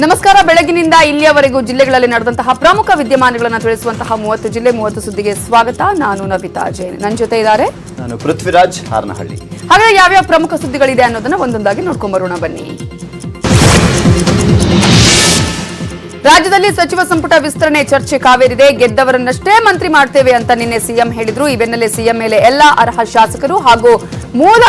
ನಮಸ್ಕಾರ. ಬೆಳಗಿನಿಂದ ಇಲ್ಲಿಯವರೆಗೂ ಜಿಲ್ಲೆಗಳಲ್ಲಿ ನಡೆದಂತಹ ಪ್ರಮುಖ ವಿದ್ಯಮಾನಗಳನ್ನು ತಿಳಿಸುವಂತಹ 30 ಜಿಲ್ಲೆ 30 ಸುದ್ದಿಗೆ ಸ್ವಾಗತ. ನಾನು ನವಿತಾ ಜೈನ್. ನನ್ನ ಜೊತೆ ಇದ್ದಾರೆ ನಾನು ಪೃಥ್ವಿರಾಜ್ ಹಾರನಹಳ್ಳಿ. ಹಾಗಾದ್ರೆ ಯಾವ್ಯಾವ ಪ್ರಮುಖ ಸುದ್ದಿಗಳಿದೆ ಅನ್ನೋದನ್ನ ಒಂದೊಂದಾಗಿ ನೋಡ್ಕೊಂಡ್ ಬರೋಣ ಬನ್ನಿ. ರಾಜ್ಯದಲ್ಲಿ ಸಚಿವ ಸಂಪುಟ ವಿಸ್ತರಣೆ ಚರ್ಚೆ ಕಾವೇರಿದೆ. ಗೆದ್ದವರನ್ನಷ್ಟೇ ಮಂತ್ರಿ ಮಾಡ್ತೇವೆ ಅಂತ ನಿನ್ನೆ ಸಿಎಂ ಹೇಳಿದ್ರು. ಈ ಬೆನ್ನಲ್ಲೇ ಸಿಎಂ ಮೇಲೆ ಎಲ್ಲ ಅರ್ಹ ಶಾಸಕರು ಹಾಗೂ ಮೂಲ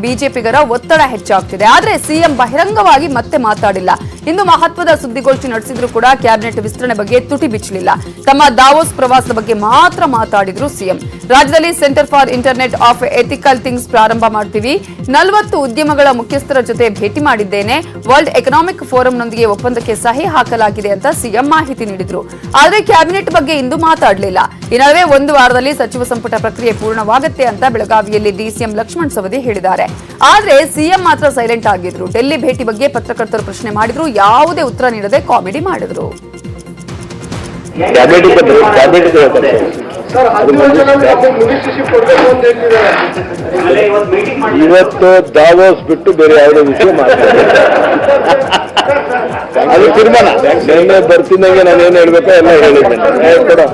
ಬಿಜೆಪಿಗರ ಒತ್ತಡ ಹೆಚ್ಚಾಗ್ತಿದೆ. ಆದ್ರೆ ಸಿಎಂ ಬಹಿರಂಗವಾಗಿ ಮತ್ತೆ ಮಾತಾಡಿಲ್ಲ. ಇಂದು ಮಹತ್ವದ ಸುದ್ದಿಗೋಷ್ಠಿ ನಡೆಸಿದ್ರು ಕೂಡ ಕ್ಯಾಬಿನೆಟ್ ವಿಸ್ತರಣೆ ಬಗ್ಗೆ ತುಟಿ ಬಿಚ್ಚಲಿಲ್ಲ. ತಮ್ಮ ದಾವೋಸ್ ಪ್ರವಾಸದ ಬಗ್ಗೆ ಮಾತ್ರ ಮಾತಾಡಿದ್ರು ಸಿಎಂ. ರಾಜ್ಯದಲ್ಲಿ centre for internet of ethical things ಪ್ರಾರಂಭ ಮಾಡ್ತೀವಿ. 40 ಉದ್ಯಮಗಳ ಮುಖ್ಯಸ್ಥರ ಜೊತೆ ಭೇಟಿ ಮಾಡಿದ್ದೇನೆ. ವರ್ಲ್ಡ್ ಎಕನಾಮಿಕ್ ಫೋರಂನೊಂದಿಗೆ ಒಪ್ಪಂದಕ್ಕೆ ಸಹಿ ಹಾಕಲಾಗಿದೆ ಅಂತ ಸಿಎಂ ಮಾಹಿತಿ ನೀಡಿದ್ರು. ಆದ್ರೆ ಕ್ಯಾಬಿನೆಟ್ ಬಗ್ಗೆ ಇಂದು ಮಾತಾಡಲಿಲ್ಲ. ಈ ನಡುವೆ 1 ವಾರದಲ್ಲಿ ಸಚಿವ ಸಂಪುಟ ಪ್ರಕ್ರಿಯೆ ಪೂರ್ಣವಾಗುತ್ತೆ ಅಂತ ಬೆಳಗಾವಿಯಲ್ಲಿ ಡಿಸಿಎಂ ಲಕ್ಷ್ಮಣ್ ಸವದಿ ಹೇಳಿದ್ದಾರೆ. ಆದ್ರೆ ಸಿಎಂ ಮಾತ್ರ ಸೈಲೆಂಟ್ ಆಗಿದ್ರು. ಡೆಲ್ಲಿ ಭೇಟಿ ಬಗ್ಗೆ ಪತ್ರಕರ್ತರು ಪ್ರಶ್ನೆ ಮಾಡಿದ್ರು. ಯಾವುದೇ ಉತ್ತರ ನೀಡದೆ ಕಾಮಿಡಿ ಮಾಡಿದ್ರು. ಇವತ್ತು ದಾವೋಸ್ ಬಿಟ್ಟು ಬೇರೆ ಯಾವುದೇ ವಿಷಯ ಮಾಡ್ತಾರೆ. ಅದು ತೀರ್ಮಾನ. ನಿನ್ನೆ ಬರ್ತಿದ್ದಂಗೆ ನಾನೇನು ಹೇಳ್ಬೇಕೋ ಎಲ್ಲ ಹೇಳಿದ್ದೇನೆ.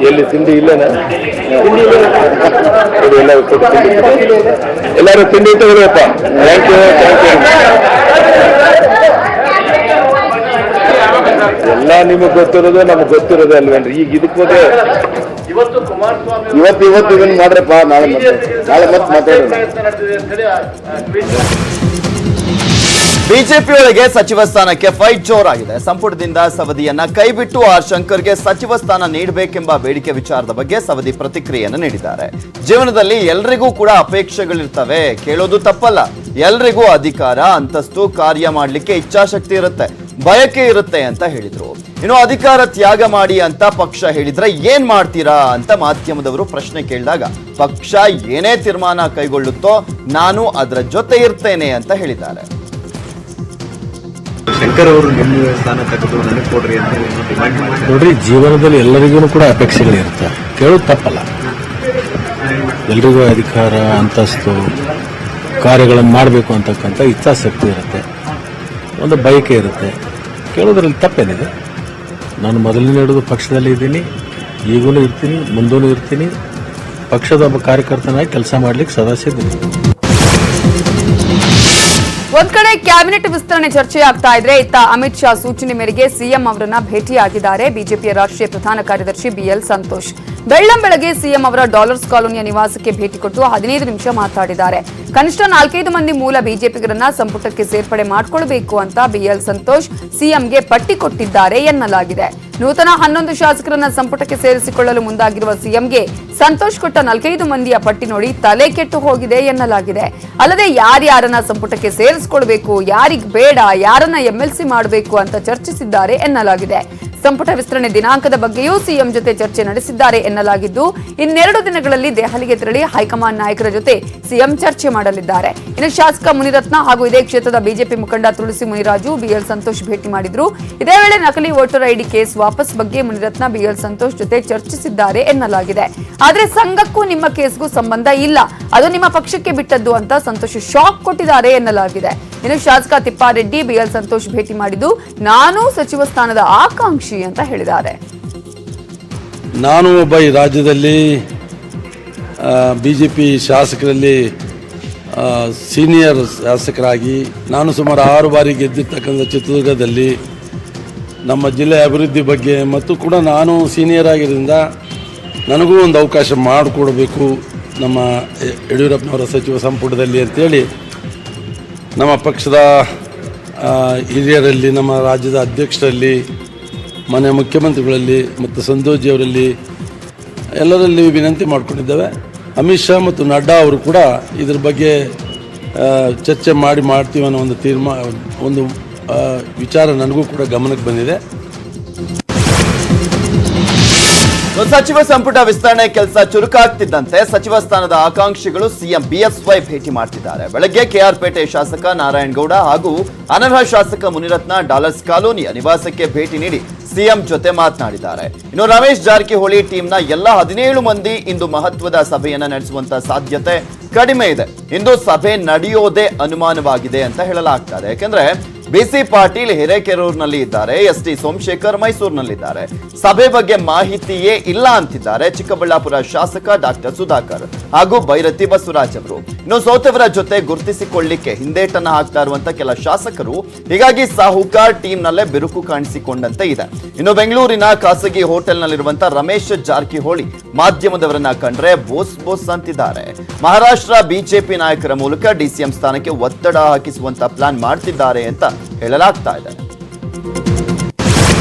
ಎಲ್ಲಿ ತಿಂಡಿ ಇಲ್ಲೇನಾ? ಎಲ್ಲರೂ ತಿಂಡಿ ತಗೊಳ್ಳಿಯಪ್ಪ. Thank you. ಎಲ್ಲ ನಿಮಗೆ ಗೊತ್ತಿರೋದು ನಮ್ಗೆ ಗೊತ್ತಿರೋದು ಅಲ್ವೇನ್ರಿ? ಈಗ ಇದಕ್ಕೆ ಬಗ್ಗೆ ಇವತ್ತು ಇದನ್ನ ಮಾಡ್ರಪ್ಪ. ನಾಳೆ ಮತ್ತೆ ಮಾತಾಡೋಣ. ಬಿಜೆಪಿ ಒಳಗೆ ಸಚಿವ ಸ್ಥಾನಕ್ಕೆ ಫೈಟ್ ಜೋರಾಗಿದೆ. ಸಂಪುಟದಿಂದ ಸವದಿಯನ್ನ ಕೈಬಿಟ್ಟು ಆರ್ ಶಂಕರ್ಗೆ ಸಚಿವ ಸ್ಥಾನ ನೀಡಬೇಕೆಂಬ ಬೇಡಿಕೆ ವಿಚಾರದ ಬಗ್ಗೆ ಸವದಿ ಪ್ರತಿಕ್ರಿಯೆಯನ್ನು ನೀಡಿದ್ದಾರೆ. ಜೀವನದಲ್ಲಿ ಎಲ್ರಿಗೂ ಕೂಡ ಅಪೇಕ್ಷೆಗಳಿರ್ತವೆ, ಕೇಳೋದು ತಪ್ಪಲ್ಲ. ಎಲ್ರಿಗೂ ಅಧಿಕಾರ, ಅಂತಸ್ತು, ಕಾರ್ಯ ಮಾಡಲಿಕ್ಕೆ ಇಚ್ಛಾಶಕ್ತಿ ಇರುತ್ತೆ, ಬಯಕೆ ಇರುತ್ತೆ ಅಂತ ಹೇಳಿದ್ರು. ಇನ್ನು ಅಧಿಕಾರ ತ್ಯಾಗ ಮಾಡಿ ಅಂತ ಪಕ್ಷ ಹೇಳಿದ್ರೆ ಏನ್ ಮಾಡ್ತೀರಾ ಅಂತ ಮಾಧ್ಯಮದವರು ಪ್ರಶ್ನೆ ಕೇಳಿದಾಗ ಪಕ್ಷ ಏನೇ ತೀರ್ಮಾನ ಕೈಗೊಳ್ಳುತ್ತೋ ನಾನು ಅದರ ಜೊತೆ ಇರ್ತೇನೆ ಅಂತ ಹೇಳಿದ್ದಾರೆ. ಶಂಕರ್ ಅವರು ನಿಮ್ಮ ಸ್ಥಾನ ತೆಗೆದು ನನಗೆ ಕೊಡ್ರಿ ಅಂತ ಡಿಮಾಂಡ್ ಮಾಡಿ. ನೋಡ್ರಿ, ಜೀವನದಲ್ಲಿ ಎಲ್ಲರಿಗೂ ಕೂಡ ಅಪೇಕ್ಷೆಗಳಿರುತ್ತೆ, ಕೇಳೋದು ತಪ್ಪಲ್ಲ. ಎಲ್ರಿಗೂ ಅಧಿಕಾರ, ಅಂತಸ್ತು, ಕಾರ್ಯಗಳನ್ನು ಮಾಡಬೇಕು ಅಂತಕ್ಕಂಥ ಇಚ್ಛಾಶಕ್ತಿ ಇರುತ್ತೆ, ಒಂದು ಬಯಕೆ ಇರುತ್ತೆ. ಕೇಳೋದ್ರಲ್ಲಿ ತಪ್ಪೇನಿದೆ? ನಾನು ಮೊದಲನೇ ಹಿಡಿದು ಪಕ್ಷದಲ್ಲಿ ಇದ್ದೀನಿ, ಈಗೂ ಇರ್ತೀನಿ, ಮುಂದೂ ಇರ್ತೀನಿ. ಪಕ್ಷದ ಒಬ್ಬ ಕಾರ್ಯಕರ್ತನಾಗಿ ಕೆಲಸ ಮಾಡ್ಲಿಕ್ಕೆ ಸದಾ ಸಿದ್ಧನೆ. ಒಂದ್ ಕಡೆ ಕ್ಯಾಬಿನೆಟ್ ವಿಸ್ತರಣೆ ಚರ್ಚೆ ಆಗ್ತಾ ಇದ್ರೆ, ಇತ್ತ ಅಮಿತ್ ಶಾ ಸೂಚನೆ ಮೇರೆಗೆ ಸಿಎಂ ಅವರನ್ನ ಭೇಟಿಯಾಗಿದ್ದಾರೆ ಬಿಜೆಪಿಯ ರಾಷ್ಟ್ರೀಯ ಪ್ರಧಾನ ಕಾರ್ಯದರ್ಶಿ ಬಿಎಲ್ ಸಂತೋಷ್. ಬೆಳ್ಳಂಬೆಳಗ್ಗೆ ಸಿಎಂ ಅವರ ಡಾಲರ್ಸ್ ಕಾಲೋನಿಯ ನಿವಾಸಕ್ಕೆ ಭೇಟಿ ಕೊಟ್ಟು 15 ನಿಮಿಷ ಮಾತಾಡಿದ್ದಾರೆ. ಕನಿಷ್ಠ 4-5 ಮಂದಿ ಮೂಲ ಬಿಜೆಪಿಗರನ್ನ ಸಂಪುಟಕ್ಕೆ ಸೇರ್ಪಡೆ ಮಾಡಿಕೊಳ್ಳಬೇಕು ಅಂತ ಬಿಎಲ್ ಸಂತೋಷ್ ಸಿಎಂಗೆ ಪಟ್ಟಿ ಕೊಟ್ಟಿದ್ದಾರೆ ಎನ್ನಲಾಗಿದೆ. ನೂತನ 11 ಶಾಸಕರನ್ನ ಸಂಪುಟಕ್ಕೆ ಸೇರಿಸಿಕೊಳ್ಳಲು ಮುಂದಾಗಿರುವ ಸಿಎಂಗೆ ಸಂತೋಷ್ ಕೊಟ್ಟ 4-5 ಮಂದಿಯ ಪಟ್ಟಿ ನೋಡಿ ತಲೆ ಕೆಟ್ಟು ಹೋಗಿದೆ ಎನ್ನಲಾಗಿದೆ. ಅಲ್ಲದೆ ಯಾರ್ಯಾರನ್ನ ಸಂಪುಟಕ್ಕೆ ಸೇರಿಸಿಕೊಳ್ಬೇಕು, ಯಾರಿಗ್ ಬೇಡ, ಯಾರನ್ನ ಎಂಎಲ್ಸಿ ಮಾಡಬೇಕು ಅಂತ ಚರ್ಚಿಸಿದ್ದಾರೆ ಎನ್ನಲಾಗಿದೆ. ಸಂಪುಟ ವಿಸ್ತರಣೆ ದಿನಾಂಕದ ಬಗ್ಗೆಯೂ ಸಿಎಂ ಜೊತೆ ಚರ್ಚೆ ನಡೆಸಿದ್ದಾರೆ ಎನ್ನಲಾಗಿದ್ದು, ಇನ್ನೆರಡು ದಿನಗಳಲ್ಲಿ ದೆಹಲಿಗೆ ತೆರಳಿ ಹೈಕಮಾಂಡ್ ನಾಯಕರ ಜೊತೆ ಸಿಎಂ ಚರ್ಚೆ ಮಾಡಲಿದ್ದಾರೆ. ಇನ್ನು ಶಾಸಕ ಮುನಿರತ್ನ ಹಾಗೂ ಇದೇ ಕ್ಷೇತ್ರದ ಬಿಜೆಪಿ ಮುಖಂಡ ತುಳಸಿ ಮುನಿರಾಜು ಬಿಎಲ್ ಸಂತೋಷ್ ಭೇಟಿ ಮಾಡಿದ್ರು. ಇದೇ ವೇಳೆ ನಕಲಿ ವೋಟರ್ ಐಡಿ ಕೇಸ್ ವಾಪಸ್ ಬಗ್ಗೆ ಮುನಿರತ್ನ ಬಿಎಲ್ ಸಂತೋಷ್ ಜೊತೆ ಚರ್ಚಿಸಿದ್ದಾರೆ ಎನ್ನಲಾಗಿದೆ. ಆದ್ರೆ ಸಂಘಕ್ಕೂ ನಿಮ್ಮ ಕೇಸ್ಗೂ ಸಂಬಂಧ ಇಲ್ಲ, ಅದು ನಿಮ್ಮ ಪಕ್ಷಕ್ಕೆ ಬಿಟ್ಟದ್ದು ಅಂತ ಸಂತೋಷ್ ಶಾಕ್ ಕೊಟ್ಟಿದ್ದಾರೆ ಎನ್ನಲಾಗಿದೆ. ಇನ್ನು ಶಾಸಕ ತಿಪ್ಪಾರೆಡ್ಡಿ ಬಿಎಲ್ ಸಂತೋಷ್ ಭೇಟಿ ಮಾಡಿದ್ದು, ನಾನು ಸಚಿವ ಸ್ಥಾನದ ಆಕಾಂಕ್ಷಿ ಅಂತ ಹೇಳಿದ್ದಾರೆ. ನಾನು ಒಬ್ಬ ಈ ರಾಜ್ಯದಲ್ಲಿ ಬಿಜೆಪಿ ಶಾಸಕರಲ್ಲಿ ಸೀನಿಯರ್ ಶಾಸಕರಾಗಿ ನಾನು ಸುಮಾರು 6 ಬಾರಿ ಗೆದ್ದಿರ್ತಕ್ಕಂಥ ಚಿತ್ರದುರ್ಗದಲ್ಲಿ ನಮ್ಮ ಜಿಲ್ಲೆಯ ಅಭಿವೃದ್ಧಿ ಬಗ್ಗೆ ಮತ್ತು ಕೂಡ ನಾನು ಸೀನಿಯರ್ ಆಗಿರೋದ್ರಿಂದ ನನಗೂ ಒಂದು ಅವಕಾಶ ಮಾಡಿಕೊಡಬೇಕು ನಮ್ಮ ಯಡಿಯೂರಪ್ಪನವರ ಸಚಿವ ಸಂಪುಟದಲ್ಲಿ ಅಂತೇಳಿ ನಮ್ಮ ಪಕ್ಷದ ಹಿರಿಯರಲ್ಲಿ, ನಮ್ಮ ರಾಜ್ಯದ ಅಧ್ಯಕ್ಷರಲ್ಲಿ, ಮನೆ ಮುಖ್ಯಮಂತ್ರಿಗಳಲ್ಲಿ ಮತ್ತು ಸಂತೋಷ್ಜಿಯವರಲ್ಲಿ ಎಲ್ಲರಲ್ಲಿ ವಿನಂತಿ ಮಾಡಿಕೊಂಡಿದ್ದೇವೆ. ಅಮಿತ್ ಶಾ ಮತ್ತು ನಡ್ಡಾ ಅವರು ಕೂಡ ಇದ್ರ ಬಗ್ಗೆ ಚರ್ಚೆ ಮಾಡ್ತೀವಿ ಅನ್ನೋ ಒಂದು ವಿಚಾರ ನನಗೂ ಕೂಡ ಗಮನಕ್ಕೆ ಬಂದಿದೆ. ಸಚಿವ ಸಂಪುಟ ವಿಸ್ತರಣೆ ಕೆಲಸ ಚುರುಕಾಗ್ತಿದ್ದಂತೆ ಸಚಿವ ಸ್ಥಾನದ ಆಕಾಂಕ್ಷಿಗಳು ಸಿಎಂ ಬಿಎಸ್ವೈ ಭೇಟಿ ಮಾಡ್ತಿದ್ದಾರೆ. ಬೆಳಗ್ಗೆ ಕೆಆರ್ಪೇಟೆ ಶಾಸಕ ನಾರಾಯಣಗೌಡ ಹಾಗೂ ಅನರ್ಹ ಶಾಸಕ ಮುನಿರತ್ನ ಡಾಲರ್ಸ್ ಕಾಲೋನಿಯ ನಿವಾಸಕ್ಕೆ ಭೇಟಿ ನೀಡಿ ಸಿಎಂ ಜೊತೆ ಮಾತನಾಡಿದ್ದಾರೆ. ಇನ್ನು ರಮೇಶ್ ಜಾರಕಿಹೊಳಿ ಟೀಮ್ನ ಎಲ್ಲ 17 ಮಂದಿ ಇಂದು ಮಹತ್ವದ ಸಭೆಯನ್ನ ನಡೆಸುವಂತ ಸಾಧ್ಯತೆ ಕಡಿಮೆ ಇದೆ. ಇಂದು ಸಭೆ ನಡೆಯೋದೇ ಅನುಮಾನವಾಗಿದೆ ಅಂತ ಹೇಳಲಾಗ್ತದೆ. ಯಾಕೆಂದ್ರೆ ಬಿಸಿ ಪಾಟೀಲ್ ಹಿರೇಕೆರೂರಿನಲ್ಲಿ ಇದ್ದಾರೆ, ಎಸ್.ಟಿ. ಸೋಮಶೇಖರ್ ಮೈಸೂರಿನಲ್ಲಿದ್ದಾರೆ. ಸಭೆ ಬಗ್ಗೆ ಮಾಹಿತಿಯೇ ಇಲ್ಲ ಅಂತಿದ್ದಾರೆ ಚಿಕ್ಕಬಳ್ಳಾಪುರ ಶಾಸಕ ಡಾಕ್ಟರ್ ಸುಧಾಕರ್ ಹಾಗೂ ಬೈರತಿ ಬಸವರಾಜ್ ಅವರು. ಇನ್ನು ಸೋತವರ ಜೊತೆ ಗುರುತಿಸಿಕೊಳ್ಳಿಕ್ಕೆ ಹಿಂದೇಟನ್ನ ಹಾಕ್ತಾ ಇರುವಂತ ಕೆಲ ಶಾಸಕರು, ಹೀಗಾಗಿ ಸಾಹುಕಾರ್ ಟೀಮ್ ನಲ್ಲೇ ಬಿರುಕು ಕಾಣಿಸಿಕೊಂಡಂತೆ ಇದೆ. ಇನ್ನು ಬೆಂಗಳೂರಿನ ಖಾಸಗಿ ಹೋಟೆಲ್ನಲ್ಲಿರುವಂತ ರಮೇಶ್ ಜಾರಕಿಹೊಳಿ ಮಾಧ್ಯಮದವರನ್ನ ಕಂಡ್ರೆ ಬೋಸ್ ಬೋಸ್ ಅಂತಿದ್ದಾರೆ. ಮಹಾರಾಷ್ಟ್ರ ಬಿಜೆಪಿ ನಾಯಕರ ಮೂಲಕ ಡಿಸಿಎಂ ಸ್ಥಾನಕ್ಕೆ ಒತ್ತಡ ಹಾಕಿಸುವಂತ ಪ್ಲಾನ್ ಮಾಡ್ತಿದ್ದಾರೆ ಅಂತ ಹೇಳಲಾಗ್ತಾ ಇದೆ.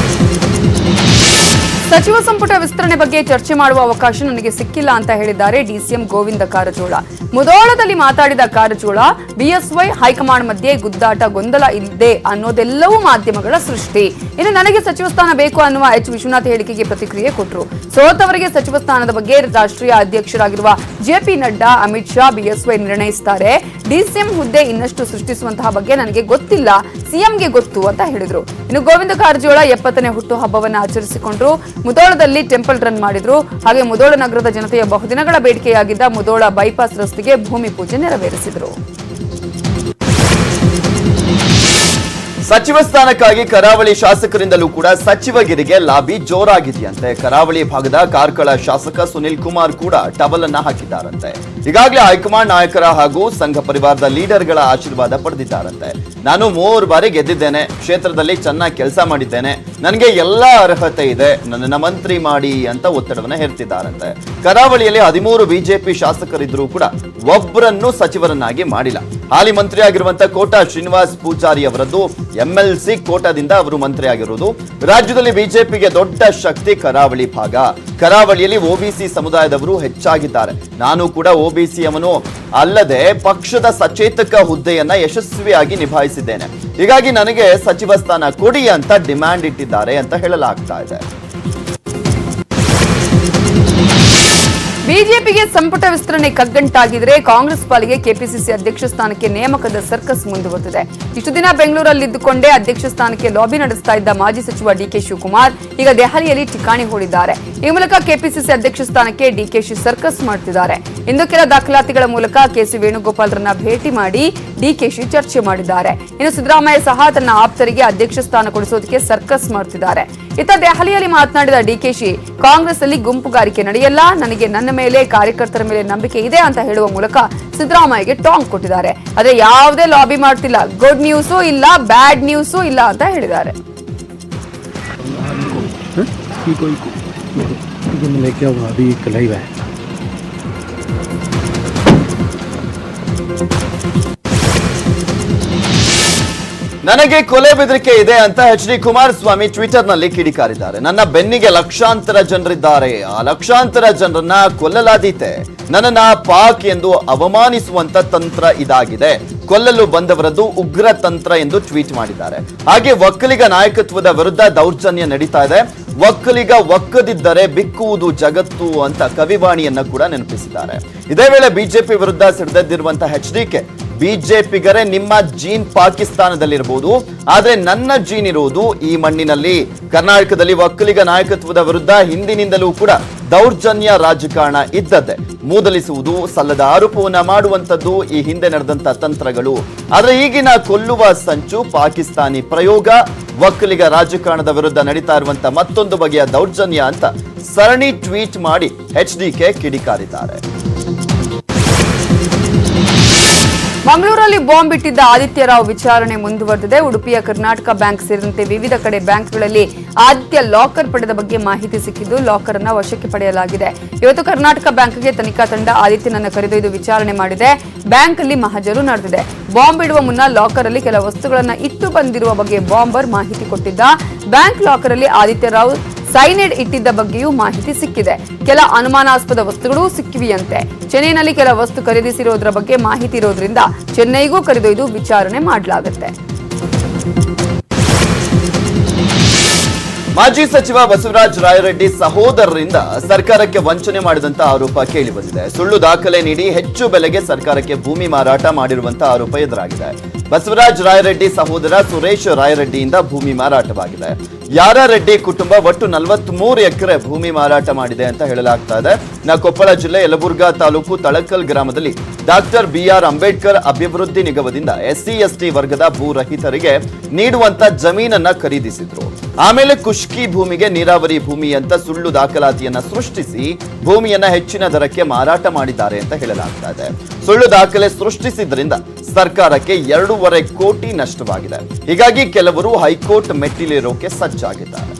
ಸಚಿವ ಸಂಪುಟ ವಿಸ್ತರಣೆ ಬಗ್ಗೆ ಚರ್ಚೆ ಮಾಡುವ ಅವಕಾಶ ನನಗೆ ಸಿಕ್ಕಿಲ್ಲ ಅಂತ ಹೇಳಿದ್ದಾರೆ ಡಿಸಿಎಂ ಗೋವಿಂದ ಕಾರಜೋಳ. ಮುಧೋಳದಲ್ಲಿ ಮಾತಾಡಿದ ಕಾರಜೋಳ, ಬಿಎಸ್ವೈ ಹೈಕಮಾಂಡ್ ಮಧ್ಯೆ ಗುದ್ದಾಟ ಗೊಂದಲ ಇದೆ ಅನ್ನೋದೆಲ್ಲವೂ ಮಾಧ್ಯಮಗಳ ಸೃಷ್ಟಿ. ಇನ್ನು ನನಗೆ ಸಚಿವ ಸ್ಥಾನ ಬೇಕು ಅನ್ನುವ ಎಚ್ ವಿಶ್ವನಾಥ್ ಹೇಳಿಕೆಗೆ ಪ್ರತಿಕ್ರಿಯೆ ಕೊಟ್ಟರು. ಸೋತವರಿಗೆ ಸಚಿವ ಸ್ಥಾನದ ಬಗ್ಗೆ ರಾಷ್ಟ್ರೀಯ ಅಧ್ಯಕ್ಷರಾಗಿರುವ ಜೆಪಿ ನಡ್ಡಾ, ಅಮಿತ್ ಶಾ, ಬಿಎಸ್ವೈ ನಿರ್ಣಯಿಸುತ್ತಾರೆ. ಡಿಸಿಎಂ ಹುದ್ದೆ ಇನ್ನಷ್ಟು ಸೃಷ್ಟಿಸುವಂತಹ ಬಗ್ಗೆ ನನಗೆ ಗೊತ್ತಿಲ್ಲ, ಸಿಎಂಗೆ ಗೊತ್ತು ಅಂತ ಹೇಳಿದ್ರು. ಇನ್ನು ಗೋವಿಂದ ಕಾರಜೋಳ 70ನೇ ಹುಟ್ಟು ಹಬ್ಬವನ್ನು ಆಚರಿಸಿಕೊಂಡ್ರು. ಮುಧೋಳದಲ್ಲಿ ಟೆಂಪಲ್ ರನ್ ಮಾಡಿದ್ರು. ಹಾಗೆ ಮುಧೋಳ ನಗರದ ಜನತೆಯ ಬಹುದಿನಗಳ ಬೇಡಿಕೆಯಾಗಿದ್ದ ಮುಧೋಳ ಬೈಪಾಸ್ ರಸ್ತೆಗೆ ಭೂಮಿ ಪೂಜೆ ನೆರವೇರಿಸಿದರು. ಸಚಿವ ಸ್ಥಾನಕ್ಕಾಗಿ ಕರಾವಳಿ ಶಾಸಕರಿಂದಲೂ ಕೂಡ ಸಚಿವಗಿರಿಗೆ ಲಾಬಿ ಜೋರಾಗಿದೆಯಂತೆ. ಕರಾವಳಿ ಭಾಗದ ಕಾರ್ಕಳ ಶಾಸಕ ಸುನಿಲ್ ಕುಮಾರ್ ಕೂಡ ಟವಲ್ ಅನ್ನ ಹಾಕಿದ್ದಾರಂತೆ. ಈಗಾಗಲೇ ಹೈಕಮಾಂಡ್ ನಾಯಕರ ಹಾಗೂ ಸಂಘ ಪರಿವಾರದ ಲೀಡರ್ಗಳ ಆಶೀರ್ವಾದ ಪಡೆದಿದ್ದಾರಂತೆ. ನಾನು 3 ಬಾರಿ ಗೆದ್ದಿದ್ದೇನೆ, ಕ್ಷೇತ್ರದಲ್ಲಿ ಚೆನ್ನಾಗಿ ಕೆಲಸ ಮಾಡಿದ್ದೇನೆ, ನನಗೆ ಎಲ್ಲಾ ಅರ್ಹತೆ ಇದೆ, ನನ್ನನ್ನ ಮಂತ್ರಿ ಮಾಡಿ ಅಂತ ಒತ್ತಡವನ್ನ ಹೇರ್ತಿದ್ದಾರಂತೆ. ಕರಾವಳಿಯಲ್ಲಿ 13 ಬಿಜೆಪಿ ಶಾಸಕರಿದ್ರೂ ಕೂಡ ಒಬ್ಬರನ್ನು ಸಚಿವರನ್ನಾಗಿ ಮಾಡಿಲ್ಲ. ಹಾಲಿ ಮಂತ್ರಿ ಆಗಿರುವಂತ ಕೋಟಾ ಶ್ರೀನಿವಾಸ್ ಪೂಜಾರಿ ಅವರದ್ದು ಎಂಎಲ್ಸಿ ಕೋಟಾದಿಂದ ಅವರು ಮಂತ್ರಿ ಆಗಿರುವುದು. ರಾಜ್ಯದಲ್ಲಿ ಬಿಜೆಪಿಗೆ ದೊಡ್ಡ ಶಕ್ತಿ ಕರಾವಳಿ ಭಾಗ. ಕರಾವಳಿಯಲ್ಲಿ ಒಬಿಸಿ ಸಮುದಾಯದವರು ಹೆಚ್ಚಾಗಿದ್ದಾರೆ. ನಾನು ಕೂಡ ಒಬಿಸಿ ಅವನು ಅಲ್ಲದೆ ಪಕ್ಷದ ಸಚೇತಕ ಹುದ್ದೆಯನ್ನ ಯಶಸ್ವಿಯಾಗಿ ನಿಭಾಯಿಸಿದ್ದೇನೆ. ಹೀಗಾಗಿ ನನಗೆ ಸಚಿವ ಸ್ಥಾನ ಕೊಡಿ ಅಂತ ಡಿಮ್ಯಾಂಡ್ ಇಟ್ಟಿದ್ದಾರೆ ಅಂತ ಹೇಳಲಾಗ್ತಾ ಇದೆ. ಬಿಜೆಪಿಗೆ ಸಂಪುಟ ವಿಸ್ತರಣೆ ಕಗ್ಗಂಟಾಗಿದ್ರೆ ಕಾಂಗ್ರೆಸ್ ಪಾಲಿಗೆ ಕೆಪಿಸಿಸಿ ಅಧ್ಯಕ್ಷ ಸ್ಥಾನಕ್ಕೆ ನೇಮಕದ ಸರ್ಕಸ್ ಮುಂದುವರೆದಿದೆ. ಇಷ್ಟು ದಿನ ಬೆಂಗಳೂರಲ್ಲಿದ್ದುಕೊಂಡೇ ಅಧ್ಯಕ್ಷ ಸ್ಥಾನಕ್ಕೆ ಲಾಬಿ ನಡೆಸ್ತಾ ಇದ್ದ ಮಾಜಿ ಸಚಿವ ಡಿಕೆ ಶಿವಕುಮಾರ್ ಈಗ ದೆಹಲಿಯಲ್ಲಿ ಠಿಕಾಣಿ ಹೂಡಿದ್ದಾರೆ. ಈ ಮೂಲಕ ಕೆಪಿಸಿಸಿ ಅಧ್ಯಕ್ಷ ಸ್ಥಾನಕ್ಕೆ ಡಿಕೆಶಿ ಸರ್ಕಸ್ ಮಾಡುತ್ತಿದ್ದಾರೆ. ಇಂದು ಕೆಲ ದಾಖಲಾತಿಗಳ ಮೂಲಕ ಕೆಸಿ ವೇಣುಗೋಪಾಲ್ರನ್ನ ಭೇಟಿ ಮಾಡಿ ಡಿಕೆಶಿ ಚರ್ಚೆ ಮಾಡಿದ್ದಾರೆ. ಇನ್ನು ಸಿದ್ದರಾಮಯ್ಯ ಸಹ ತನ್ನ ಆಪ್ತರಿಗೆ ಅಧ್ಯಕ್ಷ ಸ್ಥಾನ ಕೊಡಿಸೋದಕ್ಕೆ ಸರ್ಕಸ್ ಮಾಡುತ್ತಿದ್ದಾರೆ. ಇತ್ತ ದೆಹಲಿಯಲ್ಲಿ ಮಾತನಾಡಿದ ಡಿಕೆಶಿ, ಕಾಂಗ್ರೆಸ್ ಅಲ್ಲಿ ಗುಂಪುಗಾರಿಕೆ ನಡೆಯಲ್ಲ, ನನಗೆ ನನ್ನ ಮೇಲೆ ಕಾರ್ಯಕರ್ತರ ಮೇಲೆ ನಂಬಿಕೆ ಇದೆ ಅಂತ ಹೇಳುವ ಮೂಲಕ ಸಿದ್ದರಾಮಯ್ಯಗೆ ಟಾಂಗ್ ಕೊಟ್ಟಿದ್ದಾರೆ. ಆದ್ರೆ ಯಾವುದೇ ಲಾಬಿ ಮಾಡ್ತಿಲ್ಲ, ಗುಡ್ ನ್ಯೂಸು ಇಲ್ಲ, ಬ್ಯಾಡ್ ನ್ಯೂಸು ಇಲ್ಲ ಅಂತ ಹೇಳಿದ್ದಾರೆ. ನನಗೆ ಕೊಲೆ ಬೆದರಿಕೆ ಇದೆ ಅಂತ ಎಚ್ ಡಿ ಕುಮಾರಸ್ವಾಮಿ ಟ್ವಿಟರ್ ನಲ್ಲಿ ಕಿಡಿಕಾರಿದ್ದಾರೆ. ನನ್ನ ಬೆನ್ನಿಗೆ ಲಕ್ಷಾಂತರ ಜನರಿದ್ದಾರೆ, ಆ ಲಕ್ಷಾಂತರ ಜನರನ್ನ ಕೊಲ್ಲಲಾದೀತೆ. ನನ್ನನ್ನ ಪಾಕ್ ಎಂದು ಅವಮಾನಿಸುವಂತ ತಂತ್ರ ಇದಾಗಿದೆ. ಕೊಲ್ಲಲು ಬಂದವರದ್ದು ಉಗ್ರ ತಂತ್ರ ಎಂದು ಟ್ವೀಟ್ ಮಾಡಿದ್ದಾರೆ. ಹಾಗೆ ಒಕ್ಕಲಿಗ ನಾಯಕತ್ವದ ವಿರುದ್ಧ ದೌರ್ಜನ್ಯ ನಡೀತಾ ಇದೆ. ಒಕ್ಕಲಿಗ ಒಕ್ಕದಿದ್ದರೆ ಬಿಕ್ಕುವುದು ಜಗತ್ತು ಅಂತ ಕವಿವಾಣಿಯನ್ನ ಕೂಡ ನೆನಪಿಸಿದ್ದಾರೆ. ಇದೇ ವೇಳೆ ಬಿಜೆಪಿ ವಿರುದ್ಧ ಸಿಡಿದೆದ್ದಿರುವಂತಹ ಎಚ್ಡಿಕೆ, ಬಿಜೆಪಿಗರೇ ನಿಮ್ಮ ಜೀನ್ ಪಾಕಿಸ್ತಾನದಲ್ಲಿರಬಹುದು, ಆದ್ರೆ ನನ್ನ ಜೀನ್ ಇರುವುದು ಈ ಮಣ್ಣಿನಲ್ಲಿ. ಕರ್ನಾಟಕದಲ್ಲಿ ಒಕ್ಕಲಿಗ ನಾಯಕತ್ವದ ವಿರುದ್ಧ ಹಿಂದಿನಿಂದಲೂ ಕೂಡ ದೌರ್ಜನ್ಯ ರಾಜಕಾರಣ ಇದ್ದದ್ದೇ. ಮೂದಲಿಸುವುದು, ಸಲ್ಲದ ಆರೋಪವನ್ನ ಮಾಡುವಂತದ್ದು ಈ ಹಿಂದೆ ನಡೆದಂತ ತಂತ್ರಗಳು. ಆದ್ರೆ ಈಗಿನ ಕೊಲ್ಲುವ ಸಂಚು ಪಾಕಿಸ್ತಾನಿ ಪ್ರಯೋಗ, ಒಕ್ಕಲಿಗ ರಾಜಕಾರಣದ ವಿರುದ್ಧ ನಡೀತಾ ಇರುವಂತ ಮತ್ತೊಂದು ಬಗೆಯ ದೌರ್ಜನ್ಯ ಅಂತ ಸರಣಿ ಟ್ವೀಟ್ ಮಾಡಿ ಎಚ್ಡಿಕೆ ಕಿಡಿಕಾರಿದ್ದಾರೆ. ಮಂಗಳೂರಲ್ಲಿ ಬಾಂಬ್ ಇಟ್ಟಿದ್ದ ಆದಿತ್ಯ ರಾವ್ ವಿಚಾರಣೆ ಮುಂದುವರೆದಿದೆ. ಉಡುಪಿಯ ಕರ್ನಾಟಕ ಬ್ಯಾಂಕ್ ಸೇರಿದಂತೆ ವಿವಿಧ ಕಡೆ ಬ್ಯಾಂಕ್ಗಳಲ್ಲಿ ಆದಿತ್ಯ ಲಾಕರ್ ಪಡೆದ ಬಗ್ಗೆ ಮಾಹಿತಿ ಸಿಕ್ಕಿದ್ದು ಲಾಕರ್ ಅನ್ನು ವಶಕ್ಕೆ ಪಡೆಯಲಾಗಿದೆ. ಇವತ್ತು ಕರ್ನಾಟಕ ಬ್ಯಾಂಕ್ಗೆ ತನಿಖಾ ತಂಡ ಆದಿತ್ಯನನ್ನು ಕರೆದೊಯ್ದು ವಿಚಾರಣೆ ಮಾಡಿದೆ. ಬ್ಯಾಂಕ್ ಅಲ್ಲಿ ಮಹಜರು ನಡೆದಿದೆ. ಬಾಂಬ್ ಇಡುವ ಮುನ್ನ ಲಾಕರ್ ಅಲ್ಲಿ ಕೆಲ ವಸ್ತುಗಳನ್ನು ಇಟ್ಟು ಬಂದಿರುವ ಬಗ್ಗೆ ಬಾಂಬರ್ ಮಾಹಿತಿ ಕೊಟ್ಟಿದ್ದ. ಬ್ಯಾಂಕ್ ಲಾಕರ್ ಅಲ್ಲಿ ಆದಿತ್ಯ ರಾವ್ ಸೈನೈಡ್ ಇಟ್ಟಿದ್ದ ಬಗ್ಗೆಯೂ ಮಾಹಿತಿ ಸಿಕ್ಕಿದೆ. ಕೆಲ ಅನುಮಾನಾಸ್ಪದ ವಸ್ತುಗಳು ಸಿಕ್ಕಿವೆಯಂತೆ. ಚೆನ್ನೈನಲ್ಲಿ ಕೆಲ ವಸ್ತು ಖರೀದಿಸಿರೋದ್ರ ಬಗ್ಗೆ ಮಾಹಿತಿ ಇರೋದ್ರಿಂದ ಚೆನ್ನೈಗೂ ಕರೆದೊಯ್ದು ವಿಚಾರಣೆ ಮಾಡಲಾಗುತ್ತೆ. ಮಾಜಿ ಸಚಿವ ಬಸವರಾಜ ರಾಯರೆಡ್ಡಿ ಸಹೋದರರಿಂದ ಸರ್ಕಾರಕ್ಕೆ ವಂಚನೆ ಮಾಡಿದಂತ ಆರೋಪ ಕೇಳಿಬಂದಿದೆ. ಸುಳ್ಳು ದಾಖಲೆ ನೀಡಿ ಹೆಚ್ಚು ಬೆಲೆಗೆ ಸರ್ಕಾರಕ್ಕೆ ಭೂಮಿ ಮಾರಾಟ ಮಾಡಿರುವಂತಹ ಆರೋಪ ಎದುರಾಗಿದೆ. ಬಸವರಾಜ ರಾಯರೆಡ್ಡಿ ಸಹೋದರ ಸುರೇಶ್ ರಾಯರೆಡ್ಡಿಯಿಂದ ಭೂಮಿ ಮಾರಾಟವಾಗಿದೆ. ಯಾರ ರೆಡ್ಡಿ ಕುಟುಂಬ ಒಟ್ಟು 43 ಎಕರೆ ಭೂಮಿ ಮಾರಾಟ ಮಾಡಿದೆ ಅಂತ ಹೇಳಲಾಗ್ತಾ ಇದೆ. ಕೊಪ್ಪಳ ಜಿಲ್ಲೆ ಯಲಬುರ್ಗಾ ತಾಲೂಕು ತಳಕಲ್ ಗ್ರಾಮದಲ್ಲಿ ಡಾಕ್ಟರ್ ಬಿಆರ್ ಅಂಬೇಡ್ಕರ್ ಅಭಿವೃದ್ಧಿ ನಿಗಮದಿಂದ SC/ST ವರ್ಗದ ಭೂ ರಹಿತರಿಗೆ ನೀಡುವಂತ ಜಮೀನನ್ನ ಖರೀದಿಸಿದ್ರು. ಆಮೇಲೆ ಕುಷ್ಕಿ ಭೂಮಿಗೆ ನೀರಾವರಿ ಭೂಮಿ ಅಂತ ಸುಳ್ಳು ದಾಖಲಾತಿಯನ್ನ ಸೃಷ್ಟಿಸಿ ಭೂಮಿಯನ್ನ ಹೆಚ್ಚಿನ ದರಕ್ಕೆ ಮಾರಾಟ ಮಾಡಿದ್ದಾರೆ ಅಂತ ಹೇಳಲಾಗ್ತಾ ಇದೆ. ಸುಳ್ಳು ದಾಖಲೆ ಸೃಷ್ಟಿಸಿದ್ರಿಂದ ಸರ್ಕಾರಕ್ಕೆ 2.5 ಕೋಟಿ ನಷ್ಟವಾಗಿದೆ. ಹೀಗಾಗಿ ಕೆಲವರು ಹೈಕೋರ್ಟ್ ಮೆಟ್ಟಿಲೇರೋಕೆ ಸಜ್ಜಾಗಿದ್ದಾರೆ.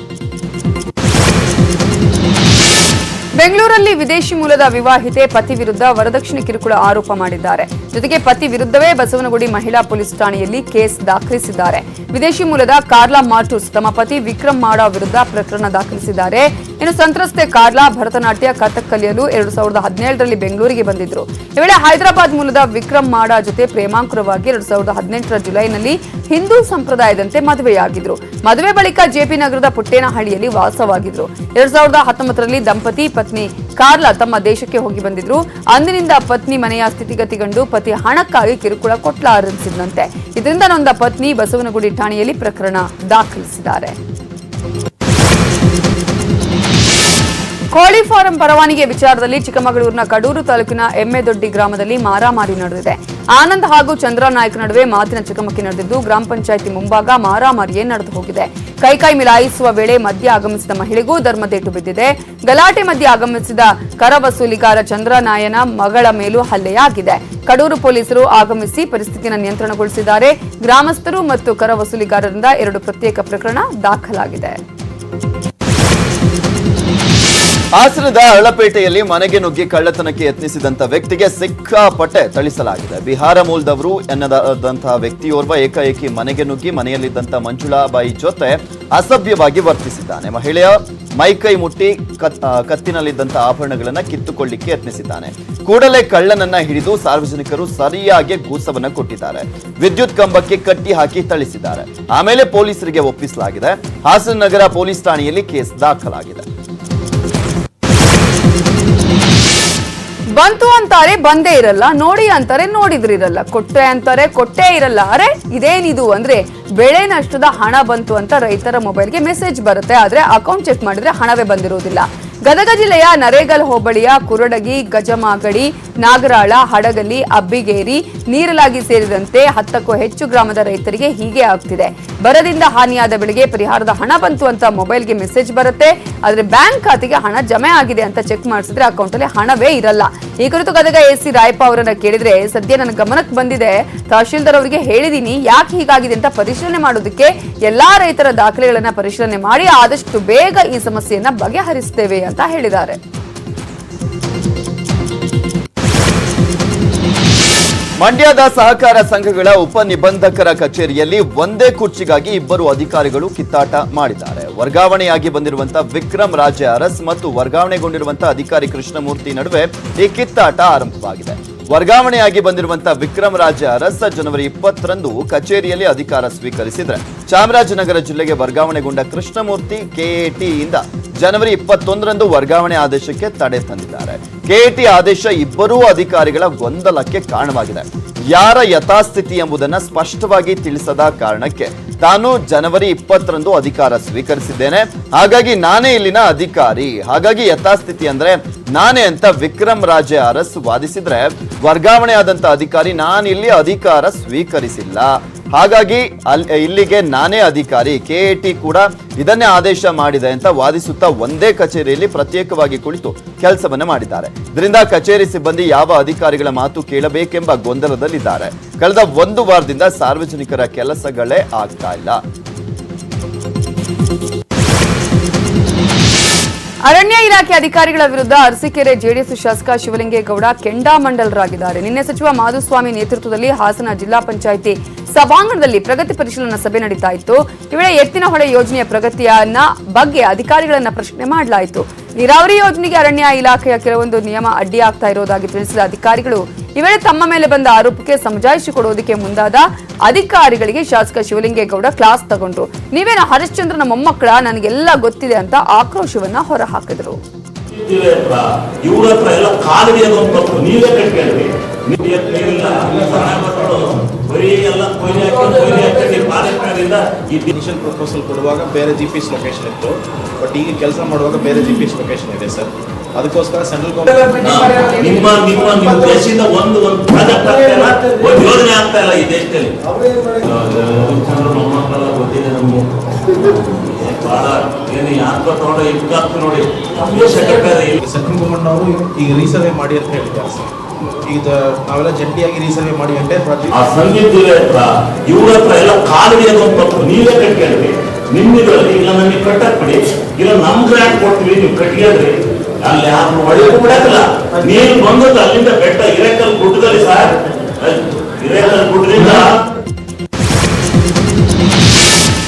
ಬೆಂಗಳೂರಲ್ಲಿ ವಿದೇಶಿ ಮೂಲದ ವಿವಾಹಿತೆ ಪತಿ ವಿರುದ್ಧ ವರದಕ್ಷಿಣೆ ಕಿರುಕುಳ ಆರೋಪ ಮಾಡಿದ್ದಾರೆ. ಜೊತೆಗೆ ಪತಿ ವಿರುದ್ಧವೇ ಬಸವನಗುಡಿ ಮಹಿಳಾ ಪೊಲೀಸ್ ಠಾಣೆಯಲ್ಲಿ ಕೇಸ್ ದಾಖಲಿಸಿದ್ದಾರೆ. ವಿದೇಶಿ ಮೂಲದ ಕಾರ್ಲಾ ಮಾರ್ಟೂಸ್ ತಮ್ಮ ಪತಿ ವಿಕ್ರಮ್ ಮಾಡಾ ವಿರುದ್ಧ ಪ್ರಕರಣ ದಾಖಲಿಸಿದ್ದಾರೆ. ಇನ್ನು ಸಂತ್ರಸ್ತೆ ಕಾರ್ಲಾ ಭರತನಾಟ್ಯ ಕಥಕ್ ಕಲಿಯಲು 2017ರಲ್ಲಿ ಬೆಂಗಳೂರಿಗೆ ಬಂದಿದ್ರು. ಈ ವೇಳೆ ಹೈದರಾಬಾದ್ ಮೂಲದ ವಿಕ್ರಮ್ ಮಾಡಾ ಜೊತೆ ಪ್ರೇಮಾಂಕುರವಾಗಿ 2018ರ ಜುಲೈನಲ್ಲಿ ಹಿಂದೂ ಸಂಪ್ರದಾಯದಂತೆ ಮದುವೆಯಾಗಿದ್ರು. ಮದುವೆ ಬಳಿಕ ಜೆಪಿ ನಗರದ ಪುಟ್ಟೇನಹಳ್ಳಿಯಲ್ಲಿ ವಾಸವಾಗಿದ್ರು. 2019ರಲ್ಲಿ ದಂಪತಿ ಪತ್ನಿ ಕಾರ್ಲಾ ತಮ್ಮ ದೇಶಕ್ಕೆ ಹೋಗಿ ಬಂದಿದ್ರು. ಅಂದಿನಿಂದ ಪತ್ನಿ ಮನೆಯ ಸ್ಥಿತಿಗತಿ ಕಂಡು ಪತಿ ಹಣಕ್ಕಾಗಿ ಕಿರುಕುಳ ಕೊಟ್ಲಾರಂಭಿಸಿದಂತೆ. ಇದರಿಂದ ನೊಂದ ಪತ್ನಿ ಬಸವನಗುಡಿ ಠಾಣೆಯಲ್ಲಿ ಪ್ರಕರಣ ದಾಖಲಿಸಿದ್ದಾರೆ. ಕೋಳಿ ಫಾರಂ ಪರವಾನಗಿ ವಿಚಾರದಲ್ಲಿ ಚಿಕ್ಕಮಗಳೂರಿನ ಕಡೂರು ತಾಲೂಕಿನ ಎಮ್ಮೆದೊಡ್ಡಿ ಗ್ರಾಮದಲ್ಲಿ ಮಾರಾಮಾರಿ ನಡೆದಿದೆ. ಆನಂದ್ ಹಾಗೂ ಚಂದ್ರನಾಯ್ಕ ನಡುವೆ ಮಾತಿನ ಚಕಮಕಿ ನಡೆದಿದ್ದು ಗ್ರಾಮ ಪಂಚಾಯಿತಿ ಮುಂಭಾಗ ಮಾರಾಮಾರಿಯೇ ನಡೆದು ಹೋಗಿದೆ. ಕೈ ಮಿಲಾಯಿಸುವ ವೇಳೆ ಮಧ್ಯೆ ಆಗಮಿಸಿದ ಮಹಿಳೆಗೂ ಧರ್ಮದೇಟು ಬಿದ್ದಿದೆ. ಗಲಾಟೆ ಮಧ್ಯೆ ಆಗಮಿಸಿದ ಕರ ವಸೂಲಿಗಾರ ಚಂದ್ರನಾಯನ ಮಗಳ ಮೇಲೂ ಹಲ್ಲೆಯಾಗಿದೆ. ಕಡೂರು ಪೊಲೀಸರು ಆಗಮಿಸಿ ಪರಿಸ್ಥಿತಿಯನ್ನು ನಿಯಂತ್ರಣಗೊಳಿಸಿದ್ದಾರೆ. ಗ್ರಾಮಸ್ಥರು ಮತ್ತು ಕರ ವಸೂಲಿಗಾರರಿಂದ 2 ಪ್ರತ್ಯೇಕ ಪ್ರಕರಣ ದಾಖಲಾಗಿದೆ. ಹಾಸನದ ಅರಳಪೇಟೆಯಲ್ಲಿ ಮನೆಗೆ ನುಗ್ಗಿ ಕಳ್ಳತನಕ್ಕೆ ಯತ್ನಿಸಿದಂತ ವ್ಯಕ್ತಿಗೆ ಸಿಕ್ಕಾಪಟ್ಟೆ ಥಳಿಸಲಾಗಿದೆ. ಬಿಹಾರ ಮೂಲದವರು ಎನ್ನದಂತಹ ವ್ಯಕ್ತಿಯೋರ್ವ ಏಕಾಏಕಿ ಮನೆಗೆ ನುಗ್ಗಿ ಮನೆಯಲ್ಲಿದ್ದಂತ ಮಂಜುಳಾಬಾಯಿ ಜೊತೆ ಅಸಭ್ಯವಾಗಿ ವರ್ತಿಸಿದ್ದಾನೆ. ಮಹಿಳೆಯ ಮೈಕೈ ಮುಟ್ಟಿ ಕತ್ತಿನಲ್ಲಿದ್ದಂತ ಆಭರಣಗಳನ್ನ ಕಿತ್ತುಕೊಳ್ಳಿಕ್ಕೆ ಯತ್ನಿಸಿದ್ದಾನೆ. ಕೂಡಲೇ ಕಳ್ಳನನ್ನ ಹಿಡಿದು ಸಾರ್ವಜನಿಕರು ಸರಿಯಾಗಿ ಗೂಸವನ್ನ ಕೊಟ್ಟಿದ್ದಾರೆ. ವಿದ್ಯುತ್ ಕಂಬಕ್ಕೆ ಕಟ್ಟಿ ಹಾಕಿ ಥಳಿಸಿದ್ದಾರೆ. ಆಮೇಲೆ ಪೊಲೀಸರಿಗೆ ಒಪ್ಪಿಸಲಾಗಿದೆ. ಹಾಸನ ನಗರ ಪೊಲೀಸ್ ಠಾಣೆಯಲ್ಲಿ ಕೇಸ್ ದಾಖಲಾಗಿದೆ. ಬಂತು ಅಂತಾರೆ ಬಂದೇ ಇರಲ್ಲ, ನೋಡಿ ಅಂತಾರೆ ನೋಡಿದ್ರಿರಲ್ಲ, ಕೊಟ್ಟೆ ಅಂತಾರೆ ಕೊಟ್ಟೇ ಇರಲ್ಲ. ಅರೆ ಇದೇನಿದು ಅಂದ್ರೆ ಬೆಳೆ ನಷ್ಟದ ಹಣ ಬಂತು ಅಂತ ರೈತರ ಮೊಬೈಲ್ಗೆ ಮೆಸೇಜ್ ಬರುತ್ತೆ. ಆದ್ರೆ ಅಕೌಂಟ್ ಚೆಕ್ ಮಾಡಿದ್ರೆ ಹಣವೇ ಬಂದಿರುವುದಿಲ್ಲ. ಗದಗ ಜಿಲ್ಲೆಯ ನರೇಗಲ್ ಹೋಬಳಿಯ ಕುರಡಗಿ, ಗಜಮಾಗಡಿ, ನಾಗರಾಳ, ಹಡಗಲಿ, ಅಬ್ಬಿಗೇರಿ, ನೀರಲಾಗಿ ಸೇರಿದಂತೆ 10ಕ್ಕೂ ಹೆಚ್ಚು ಗ್ರಾಮದ ರೈತರಿಗೆ ಹೀಗೆ ಆಗ್ತಿದೆ. ಬರದಿಂದ ಹಾನಿಯಾದ ಬೆಳೆಗೆ ಪರಿಹಾರದ ಹಣ ಬಂತು ಅಂತ ಮೊಬೈಲ್ಗೆ ಮೆಸೇಜ್ ಬರುತ್ತೆ. ಆದ್ರೆ ಬ್ಯಾಂಕ್ ಖಾತೆಗೆ ಹಣ ಜಮೆ ಆಗಿದೆ ಅಂತ ಚೆಕ್ ಮಾಡಿಸಿದ್ರೆ ಅಕೌಂಟ್ ಅಲ್ಲಿ ಹಣವೇ ಇರಲ್ಲ. ಈ ಕುರಿತು ಗದಗ ಎಸಿ ರಾಯಪ್ಪ ಅವರನ್ನ ಕೇಳಿದ್ರೆ, ಸದ್ಯ ನನ್ನ ಗಮನಕ್ಕೆ ಬಂದಿದೆ, ತಹಶೀಲ್ದಾರ್ ಅವರಿಗೆ ಹೇಳಿದೀನಿ, ಯಾಕೆ ಹೀಗಾಗಿದೆ ಅಂತ ಪರಿಶೀಲನೆ ಮಾಡೋದಕ್ಕೆ ಎಲ್ಲಾ ರೈತರ ದಾಖಲೆಗಳನ್ನ ಪರಿಶೀಲನೆ ಮಾಡಿ ಆದಷ್ಟು ಬೇಗ ಈ ಸಮಸ್ಯೆಯನ್ನ ಬಗೆಹರಿಸುತ್ತೇವೆ ಅಂತ ಹೇಳಿದ್ದಾರೆ. ಮಂಡ್ಯದ ಸಹಕಾರ ಸಂಘಗಳ ಉಪನಿಬಂಧಕರ ಕಚೇರಿಯಲ್ಲಿ ಒಂದೇ ಕುರ್ಚಿಗಾಗಿ 2 ಅಧಿಕಾರಿಗಳು ಕಿತ್ತಾಟ ಮಾಡಿದ್ದಾರೆ. ವರ್ಗಾವಣೆಯಾಗಿ ಬಂದಿರುವಂತಹ ವಿಕ್ರಮ್ ರಾಜೆ ಅರಸ್ ಮತ್ತು ವರ್ಗಾವಣೆಗೊಂಡಿರುವಂತಹ ಅಧಿಕಾರಿ ಕೃಷ್ಣಮೂರ್ತಿ ನಡುವೆ ಈ ಕಿತ್ತಾಟ ಆರಂಭವಾಗಿದೆ. ವರ್ಗಾವಣೆಯಾಗಿ ಬಂದಿರುವಂತಹ ವಿಕ್ರಮ್ ರಾಜೆ ಅರಸ್ ಜನವರಿ 20ರಂದು ಕಚೇರಿಯಲ್ಲಿ ಅಧಿಕಾರ ಸ್ವೀಕರಿಸಿದ್ರೆ, ಚಾಮರಾಜನಗರ ಜಿಲ್ಲೆಗೆ ವರ್ಗಾವಣೆಗೊಂಡ ಕೃಷ್ಣಮೂರ್ತಿ KAT ಇಂದ ಜನವರಿ 21ರಂದು ವರ್ಗಾವಣೆ ಆದೇಶಕ್ಕೆ ತಡೆ ತಂದಿದ್ದಾರೆ. KAT ಆದೇಶ 2 ಅಧಿಕಾರಿಗಳ ಗೊಂದಲಕ್ಕೆ ಕಾರಣವಾಗಿದೆ. ಯಾರ ಯಥಾಸ್ಥಿತಿ ಎಂಬುದನ್ನು ಸ್ಪಷ್ಟವಾಗಿ ತಿಳಿಸದ ಕಾರಣಕ್ಕೆ ತಾನು ಜನವರಿ 20ರಂದು ಅಧಿಕಾರ ಸ್ವೀಕರಿಸಿದ್ದೇನೆ, ಹಾಗಾಗಿ ನಾನೇ ಇಲ್ಲಿನ ಅಧಿಕಾರಿ, ಹಾಗಾಗಿ ಯಥಾಸ್ಥಿತಿ ಅಂದ್ರೆ ನಾನೇ ಅಂತ ವಿಕ್ರಮ್ ರಾಜೆ ಅರಸ್ ವಾದಿಸಿದ್ರೆ, ವರ್ಗಾವಣೆ ಆದಂತ ಅಧಿಕಾರಿ ನಾನಿಲ್ಲಿ ಅಧಿಕಾರ ಸ್ವೀಕರಿಸಿಲ್ಲ, ಹಾಗಾಗಿ ಇಲ್ಲಿಗೆ ನಾನೇ ಅಧಿಕಾರಿ, KAT ಕೂಡ ಇದನ್ನೇ ಆದೇಶ ಮಾಡಿದೆ ಅಂತ ವಾದಿಸುತ್ತಾ ಒಂದೇ ಕಚೇರಿಯಲ್ಲಿ ಪ್ರತ್ಯೇಕವಾಗಿ ಕುಳಿತು ಕೆಲಸವನ್ನ ಮಾಡಿದ್ದಾರೆ. ಇದರಿಂದ ಕಚೇರಿ ಸಿಬ್ಬಂದಿ ಯಾವ ಅಧಿಕಾರಿಗಳ ಮಾತು ಕೇಳಬೇಕೆಂಬ ಗೊಂದಲದಲ್ಲಿದ್ದಾರೆ. ಕಳೆದ 1 ವಾರದಿಂದ ಸಾರ್ವಜನಿಕರ ಕೆಲಸಗಳೇ ಆಗ್ತಾ ಇಲ್ಲ. ಅರಣ್ಯ ಇಲಾಖೆ ಅಧಿಕಾರಿಗಳ ವಿರುದ್ಧ ಅರಸೀಕೆರೆ ಜೆಡಿಎಸ್ ಶಾಸಕ ಶಿವಲಿಂಗೇಗೌಡ ಕೆಂಡಾಮಂಡಲರಾಗಿದ್ದಾರೆ. ನಿನ್ನೆ ಸಚಿವ ಮಾಧುಸ್ವಾಮಿ ನೇತೃತ್ವದಲ್ಲಿ ಹಾಸನ ಜಿಲ್ಲಾ ಪಂಚಾಯಿತಿ ಸಭಾಂಗಣದಲ್ಲಿ ಪ್ರಗತಿ ಪರಿಶೀಲನಾ ಸಭೆ ನಡೀತಾ ಇತ್ತು. ಈ ವೇಳೆ ಎತ್ತಿನಹೊಳೆ ಯೋಜನೆಯ ಪ್ರಗತಿಯನ್ನ ಬಗ್ಗೆ ಅಧಿಕಾರಿಗಳನ್ನ ಪ್ರಶ್ನೆ ಮಾಡಲಾಯಿತು. ನೀರಾವರಿ ಯೋಜನೆಗೆ ಅರಣ್ಯ ಇಲಾಖೆಯ ಕೆಲವೊಂದು ನಿಯಮ ಅಡ್ಡಿಯಾಗ್ತಾ ಇರೋದಾಗಿ ತಿಳಿಸಿದ ಅಧಿಕಾರಿಗಳು ಈ ವೇಳೆ ತಮ್ಮ ಮೇಲೆ ಬಂದ ಆರೋಪಕ್ಕೆ ಸಮಜಾಯಿಷಿ ಕೊಡೋದಕ್ಕೆ ಮುಂದಾದ ಅಧಿಕಾರಿಗಳಿಗೆ ಶಾಸಕ ಶಿವಲಿಂಗೇಗೌಡ ಕ್ಲಾಸ್ ತಗೊಂಡ್ರು. ನೀವೇನ ಹರಿಶ್ಚಂದ್ರನ ಮೊಮ್ಮಕ್ಕಳ, ನನಗೆಲ್ಲ ಗೊತ್ತಿದೆ ಅಂತ ಆಕ್ರೋಶವನ್ನ ಹೊರಹಾಕಿದ್ರು. ಇವ್ರ ಹತ್ರ ಎಲ್ಲ ಕಾಲಡಿ ಅದೊಂದು ನೀವೇ ಕಟ್ಕೊಂಡ್ರಿ, ಬರೀ ಎಲ್ಲ ಕೊಯ್ಲಿ ಹಾಕಿ ಪಾಲಕರಿಂದ ಈ ಇನಿಷಿಯಲ್ ಪ್ರಪೋಸಲ್ ಕೊಡುವಾಗ ಬೇರೆ GPS ಲೊಕೇಶನ್ ಇತ್ತು, ಬಟ್ ಈಗ ಕೆಲಸ ಮಾಡುವಾಗ ಬೇರೆ GPS ಲೊಕೇಶನ್ ಇದೆ ಸರ್. ಅದಕ್ಕೋಸ್ಕರ ಸೆಂಟ್ರಲ್ ಗವರ್ಮೆಂಟ್ ನಿಮ್ಮ ದೇಶದಿಂದ ಒಂದು ಪ್ರಾಜೆಕ್ಟ್ ಆಗ್ತಾ ಇಲ್ಲ, ಒಂದು ಯೋಜನೆ ಆಗ್ತಾ ಇಲ್ಲ ಈ ದೇಶದಲ್ಲಿ. ಗೊತ್ತಿದೆ ನಮಗೆ ಬಹಳ ಏನು ಯಾತ್ರ ತಗೊಂಡು ಇದಾಗ್ತು ನೋಡಿ. ಸೆಂಟ್ರಲ್ ಗವರ್ಮೆಂಟ್ ಅವರು ಈಗ ರೀಸರ್ವೆ ಮಾಡಿ ಅಂತ ಹೇಳಿದ್ದಾರೆ ಸರ್. ಈಗ ನಾವೆಲ್ಲ ಜಂಟಿಯಾಗಿ ರೀಸರ್ವೆ ಮಾಡಿ ಎಂಟೈರ್ ಪ್ರಾಜೆಕ್ಟ್ ಆ ಸಂಗೀತ ಹತ್ರ ಇವ್ರ ಹತ್ರ ಎಲ್ಲ ಕಾಲುವೆ ನೀವೇ ಕಟ್ಕೊಂಡ್ರಿ. ನಿಮ್ಮಿದ್ರಲ್ಲಿ ಇಲ್ಲ ನಮಗೆ ಕಟ್ಟಕ್ ಬಿಡಿ, ಇಲ್ಲ ನಮ್ ಗ್ರಾಂಟ್ ಕೊಡ್ತೀವಿ ನೀವು ಕಟ್ಕೊಂಡ್ರಿ. ಅಲ್ಲಿ ಯಾರು ಒಳ್ಳೆಗೂ ಬಿಡಕ್ಕಿಲ್ಲ. ನೀರು ಬಂದದ್ದು ಅಲ್ಲಿಂದ ಬೆಟ್ಟ ಹಿರೇಕಲ್ ಗುಡ್ಡದಲ್ಲಿ ಸರ್, ಹಿರೇಕಲ್ ಗುಡ್ಡದಿಂದ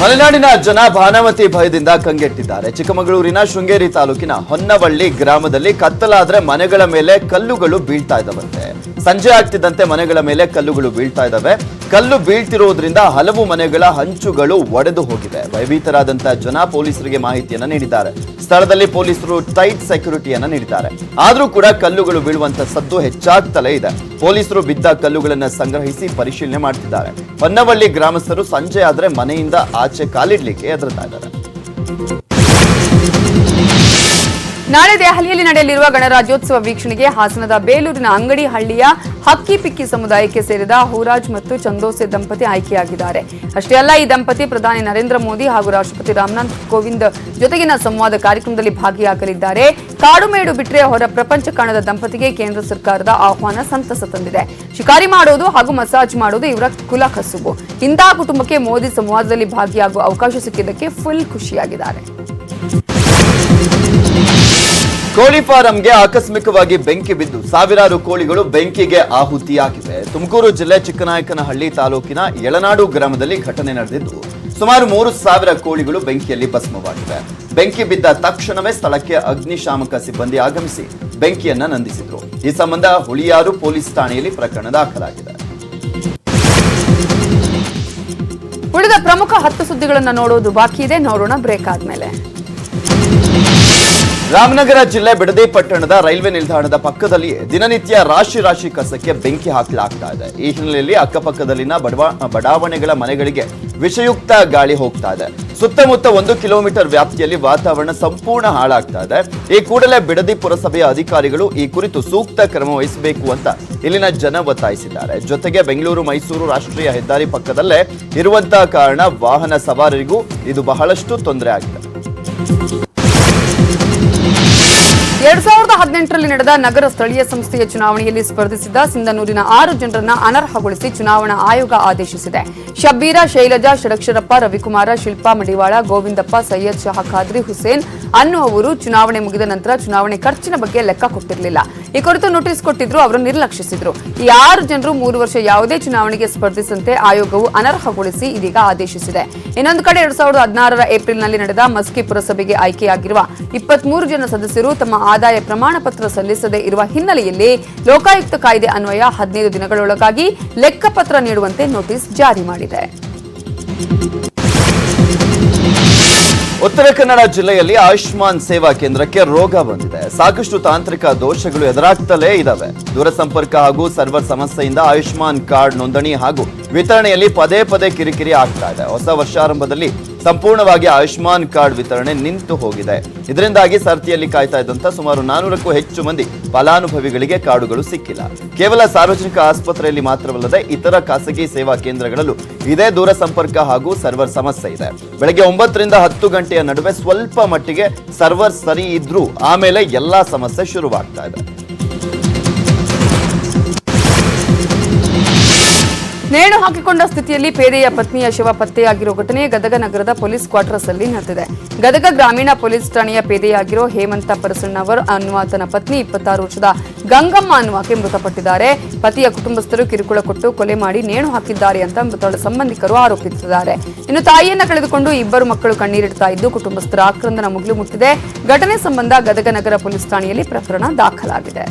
ಮಲೆನಾಡಿನ ಜನ ಭಾನಾಮತಿ ಭಯದಿಂದ ಕಂಗೆಟ್ಟಿದ್ದಾರೆ. ಚಿಕ್ಕಮಗಳೂರಿನ ಶೃಂಗೇರಿ ತಾಲೂಕಿನ ಹೊನ್ನವಳ್ಳಿ ಗ್ರಾಮದಲ್ಲಿ ಕತ್ತಲಾದ್ರೆ ಮನೆಗಳ ಮೇಲೆ ಕಲ್ಲುಗಳು ಬೀಳ್ತಾ ಇದ್ದಾವಂತೆ. ಸಂಜೆ ಆಗ್ತಿದ್ದಂತೆ ಮನೆಗಳ ಮೇಲೆ ಕಲ್ಲುಗಳು ಬೀಳ್ತಾ ಇದ್ದಾವೆ. ಕಲ್ಲು ಬೀಳ್ತಿರೋದ್ರಿಂದ ಹಲವು ಮನೆಗಳ ಹಂಚುಗಳು ಒಡೆದು ಹೋಗಿವೆ. ಭಯಭೀತರಾದಂತಹ ಜನ ಪೊಲೀಸರಿಗೆ ಮಾಹಿತಿಯನ್ನ ನೀಡಿದ್ದಾರೆ. ಸ್ಥಳದಲ್ಲಿ ಪೊಲೀಸರು ಟೈಟ್ ಸೆಕ್ಯೂರಿಟಿಯನ್ನ ನೀಡಿದ್ದಾರೆ. ಆದ್ರೂ ಕೂಡ ಕಲ್ಲುಗಳು ಬೀಳುವಂತ ಸದ್ದು ಹೆಚ್ಚಾಗ್ತಲೇ ಇದೆ. ಪೊಲೀಸರು ಬಿದ್ದ ಕಲ್ಲುಗಳನ್ನ ಸಂಗ್ರಹಿಸಿ ಪರಿಶೀಲನೆ ಮಾಡ್ತಿದ್ದಾರೆ. ಹೊನ್ನವಳ್ಳಿ ಗ್ರಾಮಸ್ಥರು ಸಂಜೆ ಆದ್ರೆ ಮನೆಯಿಂದ ಆಚೆ ಕಾಲಿಡ್ಲಿಕ್ಕೆ ಹೆದರ್ತಾ ಇದ್ದಾರೆ. ನಾಳೆ ದೆಹಲಿಯಲ್ಲಿ ನಡೆಯಲಿರುವ ಗಣರಾಜ್ಯೋತ್ಸವ ವೀಕ್ಷಣೆಗೆ ಹಾಸನದ ಬೇಲೂರಿನ ಅಂಗಡಿ ಹಳ್ಳಿಯ ಹಕ್ಕಿ ಪಿಕ್ಕಿ ಸಮುದಾಯಕ್ಕೆ ಸೇರಿದ ಹೂರಾಜ್ ಮತ್ತು ಚಂದೋಸೆ ದಂಪತಿ ಆಯ್ಕೆಯಾಗಿದ್ದಾರೆ. ಅಷ್ಟೇ ಅಲ್ಲ, ಈ ದಂಪತಿ ಪ್ರಧಾನಿ ನರೇಂದ್ರ ಮೋದಿ ಹಾಗೂ ರಾಷ್ಟ್ರಪತಿ ರಾಮನಾಥ್ ಕೋವಿಂದ್ ಜೊತೆಗಿನ ಸಂವಾದ ಕಾರ್ಯಕ್ರಮದಲ್ಲಿ ಭಾಗಿಯಾಗಲಿದ್ದಾರೆ. ಕಾಡುಮೇಡು ಬಿಟ್ರೆ ಹೊರ ಪ್ರಪಂಚ ಕಾಣದ ದಂಪತಿಗೆ ಕೇಂದ್ರ ಸರ್ಕಾರದ ಆಹ್ವಾನ ಸಂತಸ ತಂದಿದೆ. ಶಿಕಾರಿ ಮಾಡೋದು ಹಾಗೂ ಮಸಾಜ್ ಮಾಡೋದು ಇವರ ಕುಲ ಕಸುಬು. ಇಂತಹ ಕುಟುಂಬಕ್ಕೆ ಮೋದಿ ಸಂವಾದದಲ್ಲಿ ಭಾಗಿಯಾಗುವ ಅವಕಾಶ ಸಿಕ್ಕಿದ್ದಕ್ಕೆ ಫುಲ್ ಖುಷಿಯಾಗಿದ್ದಾರೆ. ಕೋಳಿ ಫಾರಂಗೆ ಆಕಸ್ಮಿಕವಾಗಿ ಬೆಂಕಿ ಬಿದ್ದು ಸಾವಿರಾರು ಕೋಳಿಗಳು ಬೆಂಕಿಗೆ ಆಹುತಿಯಾಗಿವೆ. ತುಮಕೂರು ಜಿಲ್ಲೆ ಚಿಕ್ಕನಾಯಕನಹಳ್ಳಿ ತಾಲೂಕಿನ ಯಳನಾಡು ಗ್ರಾಮದಲ್ಲಿ ಘಟನೆ ನಡೆದಿದ್ದು ಸುಮಾರು 3,000 ಕೋಳಿಗಳು ಬೆಂಕಿಯಲ್ಲಿ ಭಸ್ಮವಾಗಿವೆ. ಬೆಂಕಿ ಬಿದ್ದ ತಕ್ಷಣವೇ ಸ್ಥಳಕ್ಕೆ ಅಗ್ನಿಶಾಮಕ ಸಿಬ್ಬಂದಿ ಆಗಮಿಸಿ ಬೆಂಕಿಯನ್ನ ನಂದಿಸಿದ್ರು. ಈ ಸಂಬಂಧ ಹುಳಿಯಾರು ಪೊಲೀಸ್ ಠಾಣೆಯಲ್ಲಿ ಪ್ರಕರಣ ದಾಖಲಾಗಿದೆ. ಉಳಿದ ಪ್ರಮುಖ 10 ಸುದ್ದಿಗಳನ್ನು ನೋಡೋದು ಬಾಕಿ ಇದೆ. ನೋಡೋಣ ಬ್ರೇಕ್ ಆದ್ಮೇಲೆ. ರಾಮನಗರ ಜಿಲ್ಲೆ ಬಿಡದಿ ಪಟ್ಟಣದ ರೈಲ್ವೆ ನಿಲ್ದಾಣದ ಪಕ್ಕದಲ್ಲಿಯೇ ದಿನನಿತ್ಯ ರಾಶಿ ಕಸಕ್ಕೆ ಬೆಂಕಿ ಹಾಕಲಾಗ್ತಾ ಇದೆ. ಈ ಹಿನ್ನೆಲೆಯಲ್ಲಿ ಅಕ್ಕಪಕ್ಕದಲ್ಲಿನ ಬಡಾವಣೆಗಳ ಮನೆಗಳಿಗೆ ವಿಷಯುಕ್ತ ಗಾಳಿ ಹೋಗ್ತಾ ಇದೆ. ಸುತ್ತಮುತ್ತ 1 ಕಿಲೋಮೀಟರ್ ವ್ಯಾಪ್ತಿಯಲ್ಲಿ ವಾತಾವರಣ ಸಂಪೂರ್ಣ ಹಾಳಾಗ್ತಾ ಇದೆ. ಈ ಕೂಡಲೇ ಬಿಡದಿ ಪುರಸಭೆಯ ಅಧಿಕಾರಿಗಳು ಈ ಕುರಿತು ಸೂಕ್ತ ಕ್ರಮ ವಹಿಸಬೇಕು ಅಂತ ಇಲ್ಲಿನ ಜನ ಒತ್ತಾಯಿಸಿದ್ದಾರೆ. ಜೊತೆಗೆ ಬೆಂಗಳೂರು ಮೈಸೂರು ರಾಷ್ಟ್ರೀಯ ಹೆದ್ದಾರಿ ಪಕ್ಕದಲ್ಲೇ ಇರುವಂತಹ ಕಾರಣ ವಾಹನ ಸವಾರರಿಗೂ ಇದು ಬಹಳಷ್ಟು ತೊಂದರೆ ಆಗಿದೆ. 2018ರಲ್ಲಿ ನಡೆದ ನಗರ ಸ್ಥಳೀಯ ಸಂಸ್ಥೆಯ ಚುನಾವಣೆಯಲ್ಲಿ ಸ್ಪರ್ಧಿಸಿದ ಸಿಂಧನೂರಿನ 6 ಜನರನ್ನ ಅನರ್ಹಗೊಳಿಸಿ ಚುನಾವಣಾ ಆಯೋಗ ಆದೇಶಿಸಿದೆ. ಶಬ್ಬೀರ, ಶೈಲಜಾ, ಷಡಕ್ಷರಪ್ಪ, ರವಿಕುಮಾರ, ಶಿಲ್ಪಾ ಮಡಿವಾಳ, ಗೋವಿಂದಪ್ಪ, ಸೈಯದ್ ಶಹಾ ಖಾದ್ರಿ, ಹುಸೇನ್ ಅನ್ನುವರು ಚುನಾವಣೆ ಮುಗಿದ ನಂತರ ಚುನಾವಣೆ ಖರ್ಚಿನ ಬಗ್ಗೆ ಲೆಕ್ಕ ಕೊಟ್ಟಿರಲಿಲ್ಲ. ಈ ಕುರಿತು ನೋಟಿಸ್ ಕೊಟ್ಟಿದ್ರು, ಅವರು ನಿರ್ಲಕ್ಷಿಸಿದ್ರು. ಈ 6 ಜನರು 3 ವರ್ಷ ಯಾವುದೇ ಚುನಾವಣೆಗೆ ಸ್ಪರ್ಧಿಸಂತೆ ಆಯೋಗವು ಅನರ್ಹಗೊಳಿಸಿ ಇದೀಗ ಆದೇಶಿಸಿದೆ. ಇನ್ನೊಂದು ಕಡೆ 2016ರ ಏಪ್ರಿಲ್ನಲ್ಲಿ ನಡೆದ ಮಸ್ಕಿ ಪುರಸಭೆಗೆ ಆಯ್ಕೆಯಾಗಿರುವ 23 ಜನ ಸದಸ್ಯರು ತಮ್ಮ ಆದಾಯ ಪ್ರಮಾಣ ಪತ್ರ ಸಲ್ಲಿಸದೇ ಇರುವ ಹಿನ್ನೆಲೆಯಲ್ಲಿ ಲೋಕಾಯುಕ್ತ ಕಾಯ್ದೆ ಅನ್ವಯ 15 ದಿನಗಳೊಳಗಾಗಿ ಲೆಕ್ಕಪತ್ರ ನೀಡುವಂತೆ ನೋಟಿಸ್ ಜಾರಿ ಮಾಡಿದೆ. ಉತ್ತರ ಕನ್ನಡ ಜಿಲ್ಲೆಯಲ್ಲಿ ಆಯುಷ್ಮಾನ್ ಸೇವಾ ಕೇಂದ್ರಕ್ಕೆ ರೋಗ ಬಂದಿದೆ. ಸಾಕಷ್ಟು ತಾಂತ್ರಿಕ ದೋಷಗಳು ಎದುರಾಗ್ತಲೇ ಇದಾವೆ. ದೂರಸಂಪರ್ಕ ಹಾಗೂ ಸರ್ವರ್ ಸಮಸ್ಯೆಯಿಂದ ಆಯುಷ್ಮಾನ್ ಕಾರ್ಡ್ ನೋಂದಣಿ ಹಾಗೂ ವಿತರಣೆಯಲ್ಲಿ ಪದೇ ಪದೇ ಕಿರಿಕಿರಿ ಆಗ್ತಾ ಇದೆ. ಹೊಸ ವರ್ಷಾರಂಭದಲ್ಲಿ ಸಂಪೂರ್ಣವಾಗಿ ಆಯುಷ್ಮಾನ್ ಕಾರ್ಡ್ ವಿತರಣೆ ನಿಂತು ಹೋಗಿದೆ. ಇದರಿಂದಾಗಿ ಸರತಿಯಲ್ಲಿ ಕಾಯ್ತಾ ಇದ್ದಂತ ಸುಮಾರು 400ಕ್ಕೂ ಹೆಚ್ಚು ಮಂದಿ ಫಲಾನುಭವಿಗಳಿಗೆ ಕಾರ್ಡುಗಳು ಸಿಕ್ಕಿಲ್ಲ. ಕೇವಲ ಸಾರ್ವಜನಿಕ ಆಸ್ಪತ್ರೆಯಲ್ಲಿ ಮಾತ್ರವಲ್ಲದೆ ಇತರ ಖಾಸಗಿ ಸೇವಾ ಕೇಂದ್ರಗಳಲ್ಲೂ ಇದೇ ದೂರಸಂಪರ್ಕ ಹಾಗೂ ಸರ್ವರ್ ಸಮಸ್ಯೆ ಇದೆ. ಬೆಳಗ್ಗೆ 9 ರಿಂದ 10 ಗಂಟೆಯ ನಡುವೆ ಸ್ವಲ್ಪ ಮಟ್ಟಿಗೆ ಸರ್ವರ್ ಸರಿ ಇದ್ರೂ ಆಮೇಲೆ ಎಲ್ಲಾ ಸಮಸ್ಯೆ ಶುರುವಾಗ್ತಾ ಇದೆ. ನೇಣು ಹಾಕಿಕೊಂಡ ಸ್ಥಿತಿಯಲ್ಲಿ ಪೇದೆಯ ಪತ್ನಿಯ ಶವ ಪತ್ತೆಯಾಗಿರೋ ಘಟನೆ ಗದಗ ನಗರದ ಪೊಲೀಸ್ ಕ್ವಾರ್ಟರ್ಸ್ ಅಲ್ಲಿ ನಡೆದಿದೆ. ಗದಗ ಗ್ರಾಮೀಣ ಪೊಲೀಸ್ ಠಾಣೆಯ ಪೇದೆಯಾಗಿರೋ ಹೇಮಂತ ಪರಸಣ್ಣವರ್ ಅನ್ನುವಾತನ ಪತ್ನಿ 26 ವರ್ಷದ ಗಂಗಮ್ಮ ಅನ್ನುವಾಕೆ ಮೃತಪಟ್ಟಿದ್ದಾರೆ. ಪತಿಯ ಕುಟುಂಬಸ್ಥರು ಕಿರುಕುಳ ಕೊಟ್ಟು ಕೊಲೆ ಮಾಡಿ ನೇಣು ಹಾಕಿದ್ದಾರೆ ಅಂತ ಮೃತಳ ಸಂಬಂಧಿಕರು ಆರೋಪಿಸಿದ್ದಾರೆ. ಇನ್ನು ತಾಯಿಯನ್ನ ಕಳೆದುಕೊಂಡು 2 ಮಕ್ಕಳು ಕಣ್ಣೀರಿಡ್ತಾ ಇದ್ದು ಕುಟುಂಬಸ್ಥರ ಆಕ್ರಂದನ ಮುಗಿಲು ಮುಟ್ಟಿದೆ. ಘಟನೆ ಸಂಬಂಧ ಗದಗ ನಗರ ಪೊಲೀಸ್ ಠಾಣೆಯಲ್ಲಿ ಪ್ರಕರಣ ದಾಖಲಾಗಿದೆ.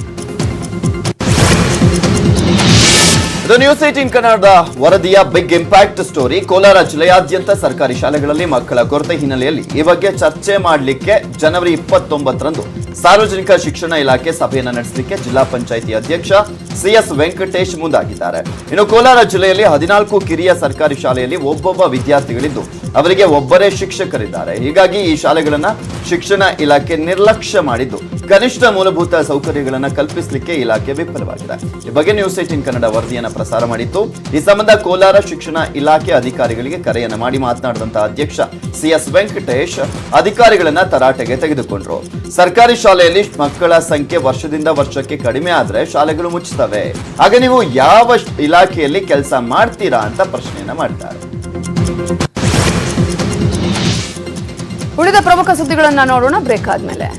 ಇದು ನ್ಯೂಸ್ 18 ಕನ್ನಡದ ವರದಿಯ ಬಿಗ್ ಇಂಪ್ಯಾಕ್ಟ್ ಸ್ಟೋರಿ. ಕೋಲಾರ ಜಿಲ್ಲೆಯಾದ್ಯಂತ ಸರ್ಕಾರಿ ಶಾಲೆಗಳಲ್ಲಿ ಮಕ್ಕಳ ಕೊರತೆ ಹಿನ್ನೆಲೆಯಲ್ಲಿ ಈ ಬಗ್ಗೆ ಚರ್ಚೆ ಮಾಡಲಿಕ್ಕೆ ಜನವರಿ 29ರಂದು ಸಾರ್ವಜನಿಕ ಶಿಕ್ಷಣ ಇಲಾಖೆ ಸಭೆಯನ್ನು ನಡೆಸಲಿಕ್ಕೆ ಜಿಲ್ಲಾ ಪಂಚಾಯಿತಿ ಅಧ್ಯಕ್ಷ ಸಿಎಸ್ ವೆಂಕಟೇಶ್ ಮುಂದಾಗಿದ್ದಾರೆ. ಇನ್ನು ಕೋಲಾರ ಜಿಲ್ಲೆಯಲ್ಲಿ 14 ಕಿರಿಯ ಸರ್ಕಾರಿ ಶಾಲೆಯಲ್ಲಿ ಒಬ್ಬೊಬ್ಬ ವಿದ್ಯಾರ್ಥಿಗಳಿದ್ದು ಅವರಿಗೆ ಒಬ್ಬರೇ ಶಿಕ್ಷಕರಿದ್ದಾರೆ. ಹೀಗಾಗಿ ಈ ಶಾಲೆಗಳನ್ನ ಶಿಕ್ಷಣ ಇಲಾಖೆ ನಿರ್ಲಕ್ಷ್ಯ ಮಾಡಿದ್ದು ಕನಿಷ್ಠ ಮೂಲಭೂತ ಸೌಕರ್ಯಗಳನ್ನು ಕಲ್ಪಿಸಲಿಕ್ಕೆ ಇಲಾಖೆ ವಿಫಲವಾಗಿದೆ. ಈ ಬಗ್ಗೆ ನ್ಯೂಸ್ 18 ಕನ್ನಡ ವರದಿಯನ್ನು ಪ್ರಸಾರ ಮಾಡಿತ್ತು. ಈ ಸಂಬಂಧ ಕೋಲಾರ ಶಿಕ್ಷಣ ಇಲಾಖೆ ಅಧಿಕಾರಿಗಳಿಗೆ ಕರೆಯನ್ನು ಮಾಡಿ ಮಾತನಾಡಿದಂತಹ ಅಧ್ಯಕ್ಷ ಸಿಎಸ್ ವೆಂಕಟೇಶ್ ಅಧಿಕಾರಿಗಳನ್ನ ತರಾಟೆಗೆ ತೆಗೆದುಕೊಂಡ್ರು. ಸರ್ಕಾರಿ ಶಾಲೆಯಲ್ಲಿ ಮಕ್ಕಳ ಸಂಖ್ಯೆ ವರ್ಷದಿಂದ ವರ್ಷಕ್ಕೆ ಕಡಿಮೆ ಆದ್ರೆ ಶಾಲೆಗಳು ಮುಚ್ಚುತ್ತವೆ. ಆಗ ನೀವು ಯಾವ ಇಲಾಖೆಯಲ್ಲಿ ಕೆಲಸ ಮಾಡ್ತೀರಾ ಅಂತ ಪ್ರಶ್ನೆಯನ್ನ ಮಾಡ್ತಾರೆ. ಉಳಿದ ಪ್ರಮುಖ ಸುದ್ದಿಗಳನ್ನ ನೋಡೋಣ ಬ್ರೇಕ್ ಆದ್ಮೇಲೆ.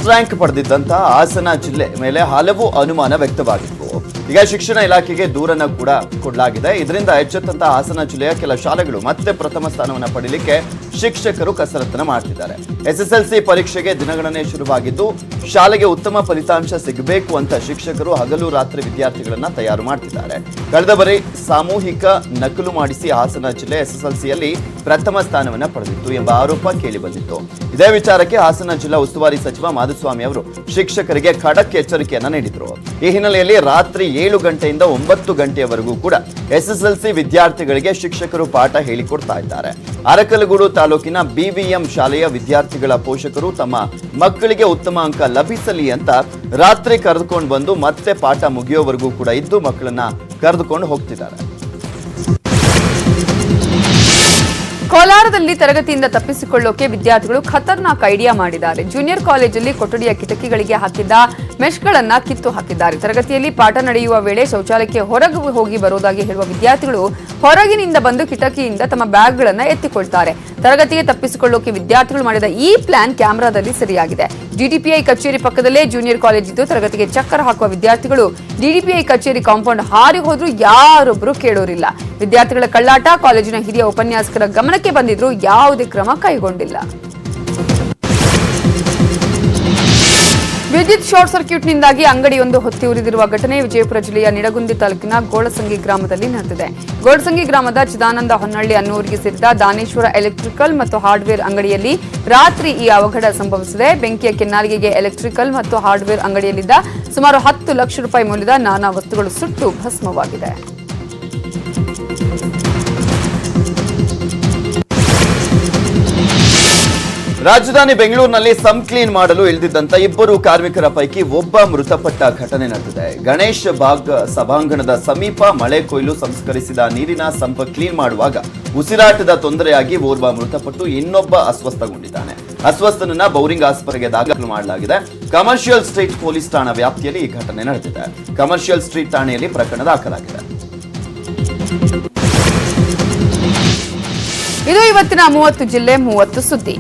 ರ್ಯಾಂಕ್ ಪಡೆದಿದ್ದಂತಹ ಹಾಸನ ಜಿಲ್ಲೆ ಮೇಲೆ ಹಲವು ಅನುಮಾನ ವ್ಯಕ್ತವಾಗಿತ್ತು. ಈಗ ಶಿಕ್ಷಣ ಇಲಾಖೆಗೆ ದೂರನ್ನ ಕೂಡ ಕೊಡಲಾಗಿದೆ. ಇದರಿಂದ ಎಚ್ಚೆತ್ತಂತಹ ಹಾಸನ ಜಿಲ್ಲೆಯ ಕೆಲ ಶಾಲೆಗಳು ಮತ್ತೆ ಪ್ರಥಮ ಸ್ಥಾನವನ್ನು ಪಡೆಯಲಿಕ್ಕೆ ಶಿಕ್ಷಕರು ಕಸರತ್ತನ್ನು ಮಾಡ್ತಿದ್ದಾರೆ. ಎಸ್ಎಸ್ಎಲ್ಸಿ ಪರೀಕ್ಷೆಗೆ ದಿನಗಣನೆ ಶುರುವಾಗಿದ್ದು ಶಾಲೆಗೆ ಉತ್ತಮ ಫಲಿತಾಂಶ ಸಿಗಬೇಕು ಅಂತ ಶಿಕ್ಷಕರು ಹಗಲು ರಾತ್ರಿ ವಿದ್ಯಾರ್ಥಿಗಳನ್ನ ತಯಾರು ಮಾಡ್ತಿದ್ದಾರೆ. ಕಳೆದ ಬಾರಿ ಸಾಮೂಹಿಕ ನಕಲು ಮಾಡಿಸಿ ಹಾಸನ ಜಿಲ್ಲೆ ಎಸ್ಎಸ್ಎಲ್ಸಿಯಲ್ಲಿ ಪ್ರಥಮ ಸ್ಥಾನವನ್ನ ಪಡೆದಿತ್ತು ಎಂಬ ಆರೋಪ ಕೇಳಿ ಬಂದಿತ್ತು. ಇದೇ ವಿಚಾರಕ್ಕೆ ಹಾಸನ ಜಿಲ್ಲಾ ಉಸ್ತುವಾರಿ ಸಚಿವ ಮಾಧುಸ್ವಾಮಿ ಅವರು ಶಿಕ್ಷಕರಿಗೆ ಖಡಕ್ ಎಚ್ಚರಿಕೆಯನ್ನ ನೀಡಿದ್ರು. ಈ ಹಿನ್ನೆಲೆಯಲ್ಲಿ ರಾತ್ರಿ 7 ಗಂಟೆಯಿಂದ 9 ಗಂಟೆಯವರೆಗೂ ಕೂಡ ಎಸ್ಎಸ್ಎಲ್ಸಿ ವಿದ್ಯಾರ್ಥಿಗಳಿಗೆ ಶಿಕ್ಷಕರು ಪಾಠ ಹೇಳಿಕೊಡ್ತಾ ಇದ್ದಾರೆ. ಅರಕಲಗೂಡು ತಾಲೂಕಿನ ಬಿವಿಎಂ ಶಾಲೆಯ ವಿದ್ಯಾರ್ಥಿಗಳ ಪೋಷಕರು ತಮ್ಮ ಮಕ್ಕಳಿಗೆ ಉತ್ತಮ ಅಂಕ ಲಭಿಸಲಿ ಅಂತ ರಾತ್ರಿ ಕರೆದುಕೊಂಡು ಬಂದು ಮತ್ತೆ ಪಾಠ ಮುಗಿಯೋವರೆಗೂ ಕೂಡ ಇದ್ದು ಮಕ್ಕಳನ್ನ ಕರೆದುಕೊಂಡು ಹೋಗ್ತಿದ್ದಾರೆ. ಕೋಲಾರದಲ್ಲಿ ತರಗತಿಯಿಂದ ತಪ್ಪಿಸಿಕೊಳ್ಳೋಕೆ ವಿದ್ಯಾರ್ಥಿಗಳು ಖತರ್ನಾಕ್ ಐಡಿಯಾ ಮಾಡಿದ್ದಾರೆ. ಜೂನಿಯರ್ ಕಾಲೇಜಲ್ಲಿ ಕೊಠಡಿಯ ಕಿಟಕಿಗಳಿಗೆ ಹಾಕಿದ್ದ ಮೆಶ್ಗಳನ್ನ ಕಿತ್ತು ಹಾಕಿದ್ದಾರೆ. ತರಗತಿಯಲ್ಲಿ ಪಾಠ ನಡೆಯುವ ವೇಳೆ ಶೌಚಾಲಯಕ್ಕೆ ಹೊರಗೆ ಹೋಗಿ ಬರೋದಾಗಿ ಹೇಳುವ ವಿದ್ಯಾರ್ಥಿಗಳು ಹೊರಗಿನಿಂದ ಬಂದು ಕಿಟಕಿಯಿಂದ ತಮ್ಮ ಬ್ಯಾಗ್ಗಳನ್ನ ಎತ್ತಿಕೊಳ್ತಾರೆ. ತರಗತಿಗೆ ತಪ್ಪಿಸಿಕೊಳ್ಳೋಕೆ ವಿದ್ಯಾರ್ಥಿಗಳು ಮಾಡಿದ ಈ ಪ್ಲಾನ್ ಕ್ಯಾಮೆರಾದಲ್ಲಿ ಸೆರೆಯಾಗಿದೆ. ಡಿಡಿಪಿಐ ಕಚೇರಿ ಪಕ್ಕದಲ್ಲೇ ಜೂನಿಯರ್ ಕಾಲೇಜ್ ಇದ್ದು ತರಗತಿಗೆ ಚಕ್ಕರ್ ಹಾಕುವ ವಿದ್ಯಾರ್ಥಿಗಳು ಡಿಡಿಪಿಐ ಕಚೇರಿ ಕಾಂಪೌಂಡ್ ಹಾರಿ ಹೋದ್ರೂ ಯಾರೊಬ್ಬರು ಕೇಳೋರಿಲ್ಲ. ವಿದ್ಯಾರ್ಥಿಗಳ ಕಳ್ಳಾಟ ಕಾಲೇಜಿನ ಹಿರಿಯ ಉಪನ್ಯಾಸಕರ ಗಮನಕ್ಕೆ ಬಂದಿದ್ರು ಯಾವುದೇ ಕ್ರಮ ಕೈಗೊಂಡಿಲ್ಲ. ವಿದ್ಯುತ್ ಶಾರ್ಟ್ ಸರ್ಕ್ಯೂಟ್ನಿಂದಾಗಿ ಅಂಗಡಿಯೊಂದು ಹೊತ್ತಿ ಉರಿದಿರುವ ಘಟನೆ ವಿಜಯಪುರ ಜಿಲ್ಲೆಯ ನಿಡಗುಂದಿ ತಾಲೂಕಿನ ಗೋಳಸಂಗಿ ಗ್ರಾಮದಲ್ಲಿ ನಡೆದಿದೆ. ಗೋಳಸಂಗಿ ಗ್ರಾಮದ ಚಿದಾನಂದ ಹೊನ್ನಳ್ಳಿ ಅನ್ನುವರಿಗೆ ಸೇರಿದ ದಾನೇಶ್ವರ ಎಲೆಕ್ಟ್ರಿಕಲ್ ಮತ್ತು ಹಾರ್ಡ್ವೇರ್ ಅಂಗಡಿಯಲ್ಲಿ ರಾತ್ರಿ ಈ ಅವಘಡ ಸಂಭವಿಸಿದೆ. ಬೆಂಕಿಯ ಕೆನ್ನಾಲಿಗೆಗೆ ಎಲೆಕ್ಟ್ರಿಕಲ್ ಮತ್ತು ಹಾರ್ಡ್ವೇರ್ ಅಂಗಡಿಯಲ್ಲಿದ್ದ ಸುಮಾರು 10 ಲಕ್ಷ ರೂಪಾಯಿ ಮೌಲ್ಯದ ನಾನಾ ವಸ್ತುಗಳು ಸುಟ್ಟು ಭಸ್ಮವಾಗಿದೆ. ರಾಜಧಾನಿ ಬೆಂಗಳೂರಿನಲ್ಲಿ ಸಮ್ ಕ್ಲೀನ್ ಮಾಡಲು ಇಳಿದಿದ್ದಂತ 2 ಕಾರ್ಮಿಕರ ಪೈಕಿ ಒಬ್ಬ ಮೃತಪಟ್ಟ ಘಟನೆ ನಡೆದಿದೆ. ಗಣೇಶ್ ಬಾಗ್ ಸಭಾಂಗಣದ ಸಮೀಪ ಮಳೆ ಕೊಯ್ಲು ಸಂಸ್ಕರಿಸಿದ ನೀರಿನ ಸಂಪ್ ಕ್ಲೀನ್ ಮಾಡುವಾಗ ಉಸಿರಾಟದ ತೊಂದರೆಯಾಗಿ ಓರ್ವ ಮೃತಪಟ್ಟು ಇನ್ನೊಬ್ಬ ಅಸ್ವಸ್ಥಗೊಂಡಿದ್ದಾನೆ. ಅಸ್ವಸ್ಥನನ್ನ ಬೌರಿಂಗ್ ಆಸ್ಪತ್ರೆಗೆ ದಾಖಲು ಮಾಡಲಾಗಿದೆ. ಕಮರ್ಷಿಯಲ್ ಸ್ಟ್ರೀಟ್ ಪೊಲೀಸ್ ಠಾಣಾ ವ್ಯಾಪ್ತಿಯಲ್ಲಿ ಈ ಘಟನೆ ನಡೆದಿದೆ. ಕಮರ್ಷಿಯಲ್ ಸ್ಟ್ರೀಟ್ ಠಾಣೆಯಲ್ಲಿ ಪ್ರಕರಣ ದಾಖಲಾಗಿದೆ. ಇದು ಇವತ್ತಿನ 30 ಜಿಲ್ಲೆ 30 ಸುದ್ದಿ.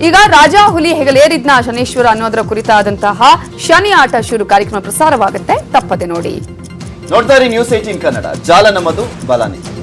ಈಗ ರಾಜಾ ಹುಲಿ ಹೆಗಲೇರಿದ್ನ ಶನೀಶ್ವರ ಅನ್ನೋದರ ಕುರಿತಾದಂತಹ ಶನಿ ಆಟ ಶುರು ಕಾರ್ಯಕ್ರಮ ಪ್ರಸಾರವಾಗುತ್ತೆ, ತಪ್ಪದೆ ನೋಡಿ. ನೋಡ್ತಾ ಇರಿ ನ್ಯೂಸ್ 18 ಕನ್ನಡ. ಜಾಲ ನಮ್ಮದು, ಬಲ ನಿಮ್ಮದು.